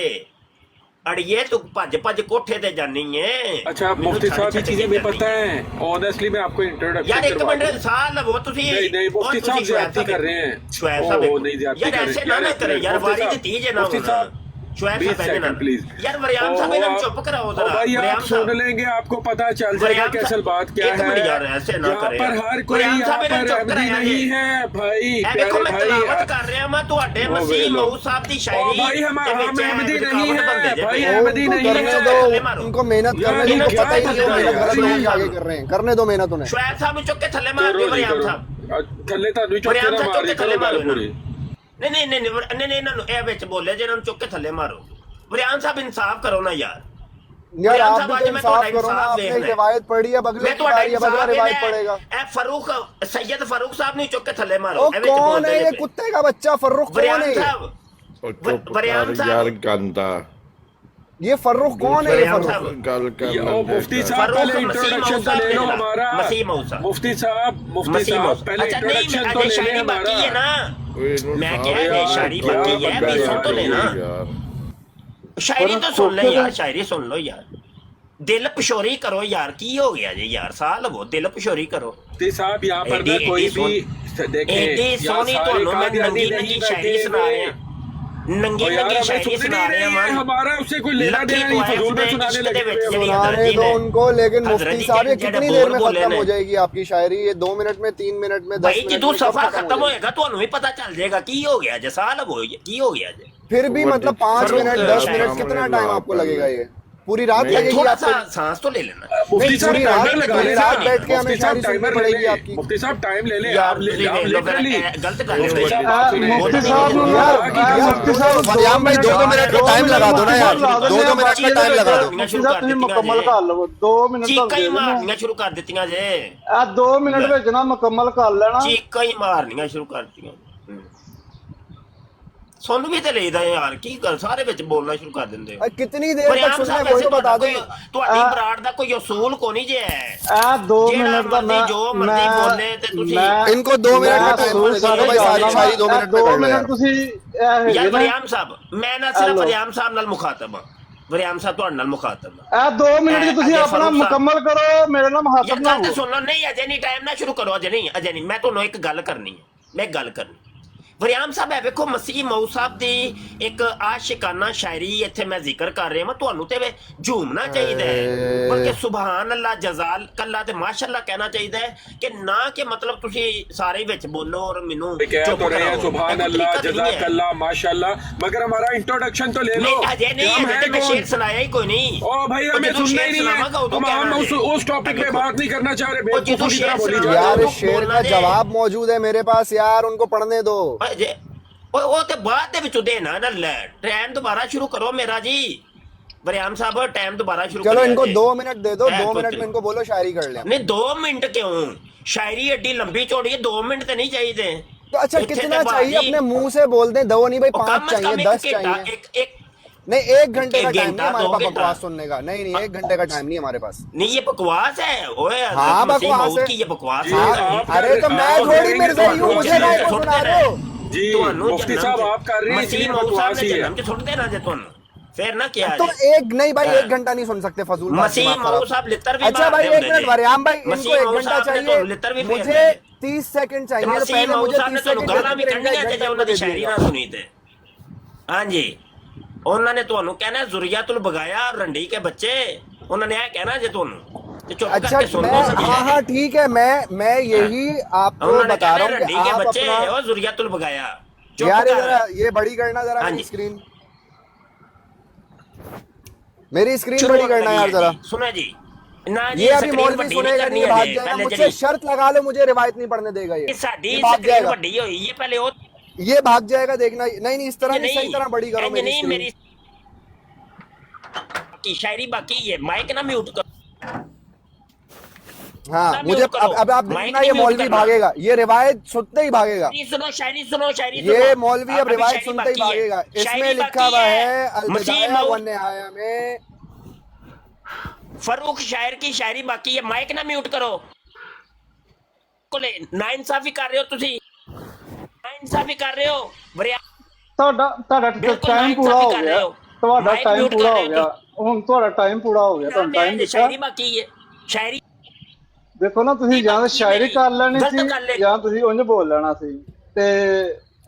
अड़िए तू भज भज कोठे ते जानी है। अच्छा मैनू मुफ्ती छड़ साहब छड़ ये के चीजें भी जानी पता है। है, ऑनेस्टली मैं आपको इंट्रोडक्शन यार एक करवा मिनट दूं। साल वो तुसी नहीं नहीं मुफ्ती साहब ज्यादती कर रहे हैं। शुएब ओ, साहब नहीं ज्यादती यार कर ऐसे रहे ना हैं। ना करे यार, मुफ्ती वारी साहब, दी है ना मुफ्ती साहब, शुएब 20 साहब है ना सेकंड प्लीज। यार वरियाम साहब इन्हें चुप कराओ जरा। भाई आप वरियाम सुन साहब लेंगे, आपको पता चल जाएगा वरियाम कि असल साहब, बात क्या एक है। मिनट यार ऐसे ना यहाँ करे पर यार। हर कोई वरियाम यहाँ साहब इन्हें पर चुप अहमदी कराया नहीं जी। है भाई, ए प्यारे देखो मैं भाई। तलावत कर रहा मैं ਤੁਹਾਡੇ ओ मसीह वेलो। मऊद साहब दी ओ शायरी भाई हम ते विच अहमदी रुकावट नहीं बनदे है जे भाई, पे। अहमदी उनको नहीं करने है। दो, उनको मेहनत करने दो, यार, उनको पता ही नहीं है मेहनत गलत लोगों के यार, आगे कर रहे हैं, करने दो मेहनत उन्हें। शुएब साहब चुक के थल्ले मार करो दियो नहीं वरियाम करो। साहब। थल्ले ਤੁਹਾਨੂੰ ਚੁੱਕ ਕੇ वरियाम ਨਾ साहब चुक ਮਾਰੇ, के थल्ले ਕਰੋ मारो ਗੱਲ ਪੂਰੀ। नहीं नहीं नहीं नहीं नहीं इन्होंने ए विच बोले जे इन्होंने चुक के थल्ले मारो। वरियाम साहब इंसाफ करो ना यार। यार वरियाम आप साहब भी आज तो मैं इंसाफ ਤੁਹਾਡਾ करो ना, इंसाफ आपने एक देखना है। रिवायत पढ़ी है, अगले मैं की ਤੁਹਾਡਾ बारी है, अगला इंसाफ रिवायत देखना पढ़ेगा। है। ए फरूक सैयद फरूक साहब ने चुक के थल्ले मारो। ओ ए विच कौन बोलदे है ये जे पे। कुत्ते का बच्चा फर्रुख कौन वरियाम है ये? साहब वरियाम साहब गंदा ये फर्रुख कौन है ये वरियाम फर्रुख? साहब गल कर ये ओ मुफ्ती साहब फरूक पहले मसीह इंट्रोडक्शन मऊद तो ले लो साहब हमारा। मसीह मऊद साहब। मुफ्ती साहब मसीह मऊद। पहले अच्छा नहीं इंट्रोडक्शन तो अजय ले शायरी लें बाकी है हमारा। ना, मैं मैं क्या है शायरी बाकी है, भी सुन तो लेना। शायरी तो सुन ले यार, शायरी सुन लो यार। दिल पशोरी करो यार, की हो गया जी यार, साल वो दिल पशोरी करो। मुफ्ती साहब यहाँ पर ना एडी कोई भी देखें, एडी यहाँ सोनी सारे तो मैं कादियानी नंगी नहीं नंगी बैठे शायरी सुना रहे हुए। हैं, नंगी और यार नंगी हमें शायरी सुन सुना नहीं रहे हैं रही है, हम। हमारा उससे कोई लेना लकी देना नहीं, तवाइफ फजूल में ने सुनाने इश्क लगे दे विच हुए हैं। जेड़ी सुनाने हजरत जी दो ने उनको, लेकिन हजरत मुफ्ती जी साहब ये जेड़े कितनी बोल देर में बोले खत्म ने। हो जाएगी आपकी शायरी? ये 2 मिनट में, 3 मिनट में, 10 भाई मिनट जदों में, सफा कब खत्म हो होएगा ਤੁਹਾਨੂੰ ਵੀ पता चल जाएगा की हो गया जे, साल हो की हो गया जे। फिर भी मतलब 5 फर्रुख मिनट 10 शायरी मिनट कितना टाइम आपको लगेगा ये? पूरी रात लगेगी थोड़ा आपको? सा सांस तो ले लेना। मुफ्ती साहब पूरी टाइमर रात लगा पूरी लेना। रात बैठ के हमें मुफ्ती साहब शायरी सुननी टाइमर ले पड़ेगी ले। आपकी। मुफ्ती साहब टाइम ले ले। यार आप ले आप लिटरली गलत कर रहे हो। मुफ्ती साहब यार फरियाम भाई 2 मिनट का टाइम लगा दो ना यार, 2 मिनट का टाइम लगा दो। मुफ्ती साहब ਤੁਸੀਂ ਮੁਕੰਮਲ ਕਰ ਲਵੋ 2 ਮਿੰਟ ਤੱਕ ਚੀਕਾਂ ਦੇ ਹੀ ਦੇਣਾ ਮਾਰਨੀਆਂ ਸ਼ੁਰੂ ਕਰ ਦਿੱਤੀਆਂ ਜੇ, ਆ 2 ਮਿੰਟ ਵਿੱਚ ਨਾ ਮੁਕੰਮਲ ਕਰ ਲੈਣਾ। ਚੀਕਾਂ ਹੀ ਮਾਰਨੀਆਂ ਸ਼ੁਰੂ ਕਰ ਦਿੱਤੀਆਂ। ਸੁਣ ਵੀ ਤੇ ਲਈਦਾ ਯਾਰ, ਕੀ ਕਰ ਸਾਰੇ ਵਿੱਚ ਬੋਲਣਾ ਸ਼ੁਰੂ ਕਰ ਦਿੰਦੇ ਹੋ। कितनी देर तक सुनना है वही तो बता दो। ਤੁਹਾਡੀ ਬਰਾੜ ਦਾ ਕੋਈ ਅਸੂਲ ਕੋ ਨਹੀਂ ਜੇ ਹੈ। ਆ 2 ਜਿਹੜਾ ਮਿੰਟ ਦਾ ਮਰਜ਼ੀ ਜੋ ਮਰਜ਼ੀ ਬੋਲੇ ਤੇ ਤੁਸੀਂ इनको 2 मिनट का टाइम मिलेगा भाई, सारी शायरी 2 मिनट में 2 कर लो ਮਿੰਟ यार। ਤੁਸੀਂ ਯਾਰ ਵਰਿਆਮ ਸਾਹਿਬ, ਮੈਂ ਨਾ ਸਿਰਫ ਵਰਿਆਮ ਸਾਹਿਬ ਨਾਲ ਮੁਖਾਤਬ ਹਾਂ, ਵਰਿਆਮ ਸਾਹਿਬ ਤੁਹਾਡੇ ਨਾਲ ਮੁਖਾਤਬ ਹਾਂ। ਆ 2 ਮਿੰਟ ਚ ਤੁਸੀਂ ਆਪਣਾ ਮੁਕੰਮਲ ਕਰੋ, ਮੇਰੇ ਨਾਲ ਮੁਹਾਤਬ ਯਾਰ ਨਾ ਗੱਲ ਤੇ ਹੋ। ਸੁਣ ਲਓ। ਨਹੀਂ ਅਜੇ ਨਹੀਂ, ਟਾਈਮ ਨਾ ਸ਼ੁਰੂ ਕਰੋ, ਅਜੇ ਨਹੀਂ, ਅਜੇ ਨਹੀਂ। ਮੈਂ ਤੁਹਾਨੂੰ ਇੱਕ ਗੱਲ ਕਰਨੀ ਹੈ, ਮੈਂ ਇੱਕ ਗੱਲ ਕਰਨੀ। ਵਰਿਆਮ ਸਾਹਿਬ ਹੈ ਵੇਖੋ, ਮਸੀਹ ਮਊ ਸਾਹਿਬ ਦੀ ਇੱਕ ਆਸ਼ਿਕਾਨਾ ਸ਼ਾਇਰੀ ਇੱਥੇ ਮੈਂ ਜ਼ਿਕਰ ਕਰ ਰਿਹਾ ਹਾਂ, ਤੁਹਾਨੂੰ ਤੇ ਝੂਮਣਾ ਚਾਹੀਦਾ ਹੈ, ਬਲਕਿ ਸੁਭਾਨ ਅੱਲਾ ਜਜ਼ਾਲ ਕੱਲਾ ਤੇ ਮਾਸ਼ਾਅੱਲਾ ਕਹਿਣਾ ਚਾਹੀਦਾ ਹੈ ਕਿ ਨਾ ਕਿ ਮਤਲਬ ਤੁਸੀਂ ਸਾਰੇ ਵਿੱਚ ਬੋਲੋ ਔਰ ਮੈਨੂੰ कह तो रहे हैं सुभान अल्लाह जज़ाक अल्लाह माशाल्लाह, मगर हमारा इंट्रोडक्शन तो ले लो। नहीं अजय नहीं, हम अजय हैं तो मैं कौन? शेर सुनाया ही कोई नहीं। ओ भाई हमें जिसको सुनना शेर ही नहीं सुनावागा, वो है, तो क्या हम है? उस टॉपिक पे बात नहीं करना चाह रहे। वो जिसको बेवकूफी की तरह शेर बोली सुनावागा, जा रही है। यार शेर का जवाब मौजूद है मेरे पास यार, उनको पढ़ने दो। ਅਜੇ ਉਹ ਤੇ ਬਾਅਦ ਦੇ ਵਿੱਚ ਦੇਣਾ ਨਾ, ਲੈ ਟਾਈਮ ਦੁਬਾਰਾ ਸ਼ੁਰੂ ਕਰੋ ਮੇਰਾ ਜੀ। ਵਰਿਆਮ ਸਾਹਿਬ ਟਾਈਮ ਦੁਬਾਰਾ ਸ਼ੁਰੂ चलो करिए इनको जी। 2 मिनट दे दो, 2 तो मिनट में इनको बोलो शायरी कर ले। नहीं 2 मिनट क्यों, शायरी एडी लंबी चौड़ी है, 2 मिनट तो नहीं चाहिए। तो अच्छा इत्थे कितना ते चाहिए? बाजी- अपने मुंह से बोल दें, 2 नहीं भाई, वो 5 कम से चाहिए, कम 10 एक घंटा, चाहिए। एक नहीं 1 घंटे का एक टाइम नहीं घंटा, हमारे 2 पास घंटा। बकवास सुनने का। नहीं नहीं 1 घंटे का टाइम नहीं हमारे पास। नहीं ये बकवास है। ओए हाँ, मसीह बकवास मौत है। की ये बकवास जी, है। आप अरे तो मैं आप थोड़ी करेंगे मिर्जाई हूँ, तो मुझे ना सुनते सुना रहे। दो। जी मुफ्ती साहब आप कर रहे हैं, इसलिए बकवास ही है। सुन देना जे ਤੁਹਾਨੂੰ फिर ना क्या तो है। एक नहीं भाई 1 घंटा नहीं सुन सकते, फजूल बात मसीह दिमाग मऊ खराब। साहब लितर भी अच्छा भाई 1 मिनट वरियाम भाई, इनको मसीह 1 मऊ घंटा साहब ने चाहिए, तो लितर भी फेर मुझे दिए। 30 सेकंड चाहिए। तो मसीह पहले मऊ मुझे साहब ने 30 ਤੁਹਾਨੂੰ सेकंड ਗਾਲਾਂ ਵੀ ਕੱਢਣੀਆਂ ਜੇ ਉਹਨਾਂ ਦੀ दे ਸ਼ਾਇਰੀ दीजिएगा। ਨਾ ਸੁਣੀ ਤੇ। ਹਾਂਜੀ ਉਹਨਾਂ ਨੇ ਤੁਹਾਨੂੰ ਕਹਿਣਾ ਜ਼ੁਰੀਅਤੁਲ ਬਗਾਇਆ ਰੰਡੀ ਕੇ ਬੱਚੇ, ਉਹਨਾਂ ਨੇ ਇਹ ਕਹਿਣਾ ਜੇ ਤੁਹਾਨੂੰ ਤੇ ਚੁੱਪ अच्छा ਕਰਕੇ ਸੁਣ ਲਓ। मैं हाँ ठीक है, मैं यही आपको ਉਹਨਾਂ ਨੇ बता ਕਹਿਣਾ रहा हूँ ਰੰਡੀ कि के आप ਬੱਚੇ अपना ਉਹ ਜ਼ੁਰੀਅਤੁਲ ਬਗਾਇਆ। ਚੁੱਪ यार ਕਰ। जरा ये बड़ी करना जरा हाँ मेरी जी। स्क्रीन, मेरी स्क्रीन बड़ी करना यार जरा। सुना जी ना जी, ये अभी स्क्रीन मौलवी ਵੱਡੀ सुनेगा करनी नहीं, है भाग जी, जाएगा। पहले मुझसे ਜਿਹੜੀ- शर्त लगा लो, मुझे रिवायत नहीं पढ़ने देगा ये ये साडी ये भाग स्क्रीन जाएगा, ਵੱਡੀ ਹੋਈ ਇਹ ਪਹਿਲੇ ਉਹ ये भाग जाएगा, देखना। नहीं नहीं इस तरह नहीं, सही तरह बड़ी करो इंज मेरी नहीं स्क्रीन। मेरी की शायरी बाकी है, माइक ना म्यूट करो। हाँ ना मुझे म्यूट करो, अब आप माइक देखना, नहीं ये म्यूट मौलवी करना। भागेगा, ये रिवायत सुनते ही भागेगा। शायरी सुनो शायरी ये सुनो। मौलवी अब अभी रिवायत शायरी सुनते ही बाकी है। भागेगा। इसमें शायरी लिखा बाकी हुआ है मसीह अल-बिदाया मऊ- व निहाया में। फरूक शायर की शायरी बाकी है, माइक ना म्यूट करो। कोले ना इंसाफी कर रहे हो तुसी, ना इंसाफी कर रहे हो। वरिया ਤੁਹਾਡਾ ਬਿਲਕੁਲ ਟਾਈਮ ਮਾਈਕ ਪੂਰਾ ਹੋ ਕਰ ਰਹੇ ਗਿਆ, ਹੋ। ਤੁਹਾਡਾ ਮਾਈਕ ਟਾਈਮ mute ਪੂਰਾ ਕਰ ਹੋ ਰਹੇ ਗਿਆ, ਹੁਣ ਤੁਹਾਡਾ ਟਾਈਮ ਪੂਰਾ ਹੋ ਗਿਆ, ਤੁਹਾਨੂੰ ਟਾਈਮ ਦਿੱਤਾ। शायरी बाकी है, शायरी ਦੇਖੋ ਨਾ ਤੁਸੀਂ ਜਾਂ ਤਾਂ ਸ਼ਾਇਰੀ ਕਰ ਲੈਣੀ ਗਲਤ ਸੀ ਗੱਲ ਹੈ। ਜਾਂ ਤੁਸੀਂ ਉਂਝ ਬੋਲ ਲੈਣਾ ਸੀ। ਤੇ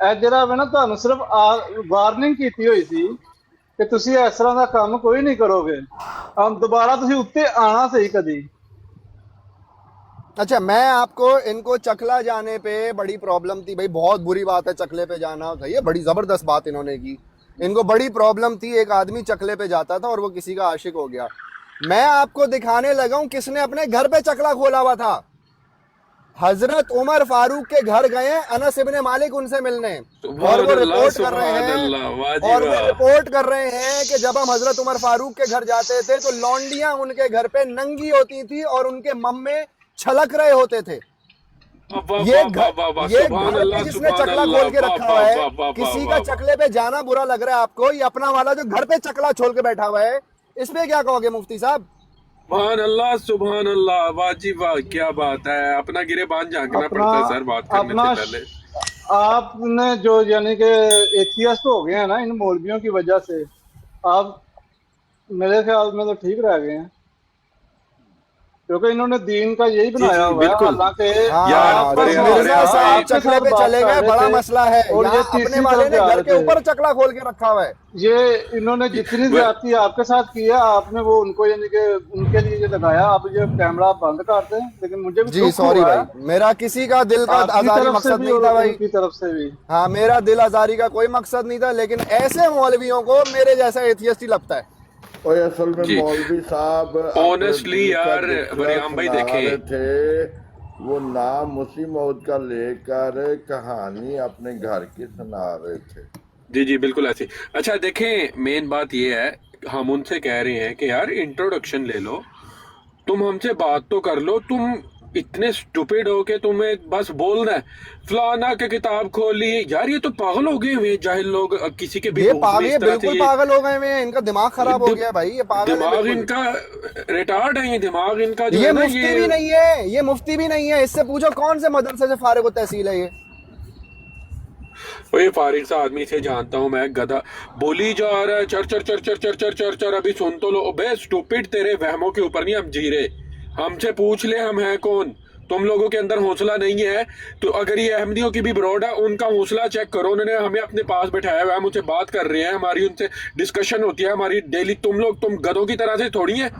ਇਹ ਜਿਹੜਾ ਵਾ ਨਾ ਤੁਹਾਨੂੰ ਸਿਰਫ ਵਾਰਨਿੰਗ ਕੀਤੀ ਹੋਈ ਸੀ ਕਿ ਤੁਸੀਂ ਇਸ ਤਰ੍ਹਾਂ ਦਾ ਕੰਮ ਕੋਈ ਨਹੀਂ ਕਰੋਗੇ, ਦੁਬਾਰਾ ਤੁਸੀਂ ਉੱਤੇ ਆਣਾ ਸਹੀ ਕਦੀ। अच्छा मैं आपको, इनको चकला जाने पे बड़ी प्रॉब्लम थी भाई, बहुत बुरी बात है चकले पे जाना, ये बड़ी जबरदस्त बात इन्होंने की। इनको बड़ी प्रॉब्लम थी, एक आदमी चकले पे जाता था और वो किसी का आशिक हो गया। मैं आपको दिखाने लगा हूं किसने अपने घर पे चकला खोला हुआ था। हजरत उमर फारूक के घर गए अनस इब्ने मालिक उनसे मिलने, और वो रिपोर्ट कर रहे हैं रिपोर्ट कर रहे हैं कि जब हम हजरत उमर फारूक के घर जाते थे तो लौंडियां उनके घर पे नंगी होती थी और उनके मम्मे छलक रहे होते थे। ये घर पे जिसने चकला खोल के रखा हुआ है, किसी का चकले पे जाना बुरा लग रहा है आपको, ये अपना वाला जो घर पे चकला छोड़ के बैठा हुआ है, इस पे क्या कहोगे मुफ्ती साहब? सुभान अल्लाह, वाह जी वाह, क्या बात है। अपना गिरेबान झांकना पड़ता है सर बात करने से पहले। आपने जो यानी कि एथियस्ट हो गए हैं ना इन मौलवियों की वजह से, आप मेरे ख्याल में तो ठीक रह गए हैं, क्योंकि इन्होंने दीन का यही बनाया हुआ है। हालांकि मिर्जा साहब चकले पे चले गए, बड़ा मसला है। और ये यहाँ अपने वाले ने घर के ऊपर चकला खोल के रखा हुआ है। ये इन्होंने जितनी ज्यादती आपके साथ की है, आपने वो उनको यानी कि उनके लिए ये लगाया। आप ये कैमरा बंद कर दें, लेकिन मुझे भी जी सॉरी भाई, मेरा किसी का दिल का आजारी मकसद नहीं था भाई, की तरफ से भी। हाँ मेरा दिल आजारी का कोई मकसद नहीं था, लेकिन ऐसे मौलवियों को मेरे जैसा एथियस्ट ही लगता है। और असल में जी। मौलवी साहब Honestly यार, वरियाम भाई देखें। थे वो नाम उसी मौत का लेकर कहानी अपने घर की सुना रहे थे। जी जी बिल्कुल ऐसे। अच्छा देखें, मेन बात ये है, हम उनसे कह रहे हैं कि यार इंट्रोडक्शन ले लो, तुम हमसे बात तो कर लो। तुम इतने स्टूपिड हो के तुम्हें बस बोलना है फलाना के किताब खोली। यार ये तो पागल हो गए हुए जाहिल लोग, किसी के भी ये दोस्त भी पागल, इस तरह से बिल्कुल पागल हो गए हुए हैं, इनका दिमाग खराब हो गया भाई, ये पागल है दिमाग बिल्कुल। इनका रिटार्ड है, ये दिमाग इनका जो ये है ना, मुफ्ती भी नहीं है, ये मुफ्ती भी नहीं है, इससे पूछो कौन से मदरसे से फारिग व तहसील है ये। ये फारिग सा आदमी से जानता हूँ मैं, गधा बोली जा रहा है चर चर चर चर चर चर चर चर। अभी सुन तो लो बे स्टूपिड, तेरे वहमों के ऊपर नहीं हम जी रहे, हमसे पूछ ले हम हैं कौन। तुम लोगों के अंदर हौसला नहीं है तो अगर ये अहमदियों की भी ब्रॉड है, उनका हौसला चेक करो। उन्होंने हमें अपने पास बैठाया हुआ है, मुझसे बात कर रहे हैं, हमारी उनसे डिस्कशन होती है हमारी डेली। तुम गधों की तरह से थोड़ी है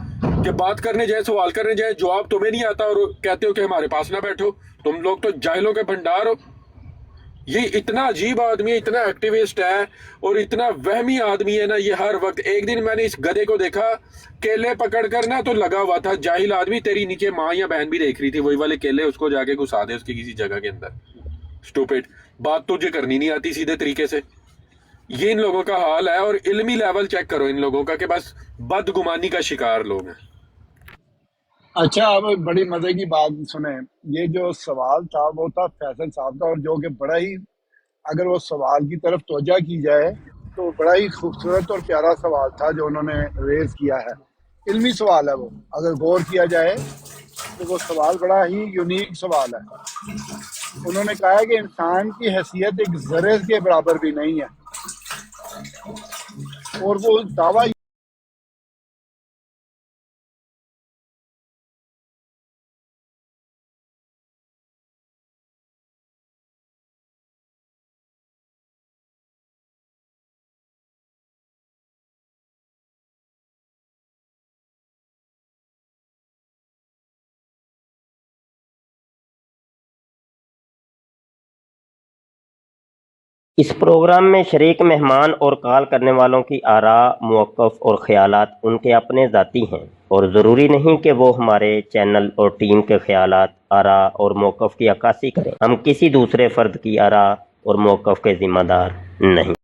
कि बात करने जाए, सवाल करने जाए, जवाब तुम्हें नहीं आता और कहते हो कि हमारे पास ना बैठो। तुम लोग तो जाहिलों के भंडार हो। ये इतना अजीब आदमी है, इतना एक्टिविस्ट है और इतना वहमी आदमी है ना ये। हर वक्त, एक दिन मैंने इस गधे को देखा केले पकड़कर ना, तो लगा हुआ था जाहिल आदमी, तेरी नीचे माँ या बहन भी देख रही थी, वही वाले केले उसको जाके घुसा दे उसकी किसी जगह के अंदर। स्टूपिड, बात तुझे करनी नहीं आती सीधे तरीके से। ये इन लोगों का हाल है। और इल्मी लेवल चेक करो इन लोगों का कि बस बदगुमानी का शिकार लोग हैं। अच्छा, अब बड़ी मजे की बात सुने। ये जो सवाल था वो था फैसल साहब का, और जो कि बड़ा ही, अगर वो सवाल की तरफ तवज्जो की जाए तो बड़ा ही खूबसूरत और प्यारा सवाल था जो उन्होंने रेज किया है। इल्मी सवाल है वो, अगर गौर किया जाए तो वो सवाल बड़ा ही यूनिक सवाल है। उन्होंने कहा है कि इंसान की हैसियत एक जर्रे के बराबर भी नहीं है, और वो दावा इस प्रोग्राम में शरीक मेहमान और कॉल करने वालों की आरा, मौक़िफ़ और ख़यालात उनके अपने ज़ाती हैं और ज़रूरी नहीं कि वो हमारे चैनल और टीम के ख़यालात, आरा और मौक़िफ़ की अक्कासी करें। हम किसी दूसरे फ़र्द की आरा और मौक़िफ़ के ज़िम्मेदार नहीं।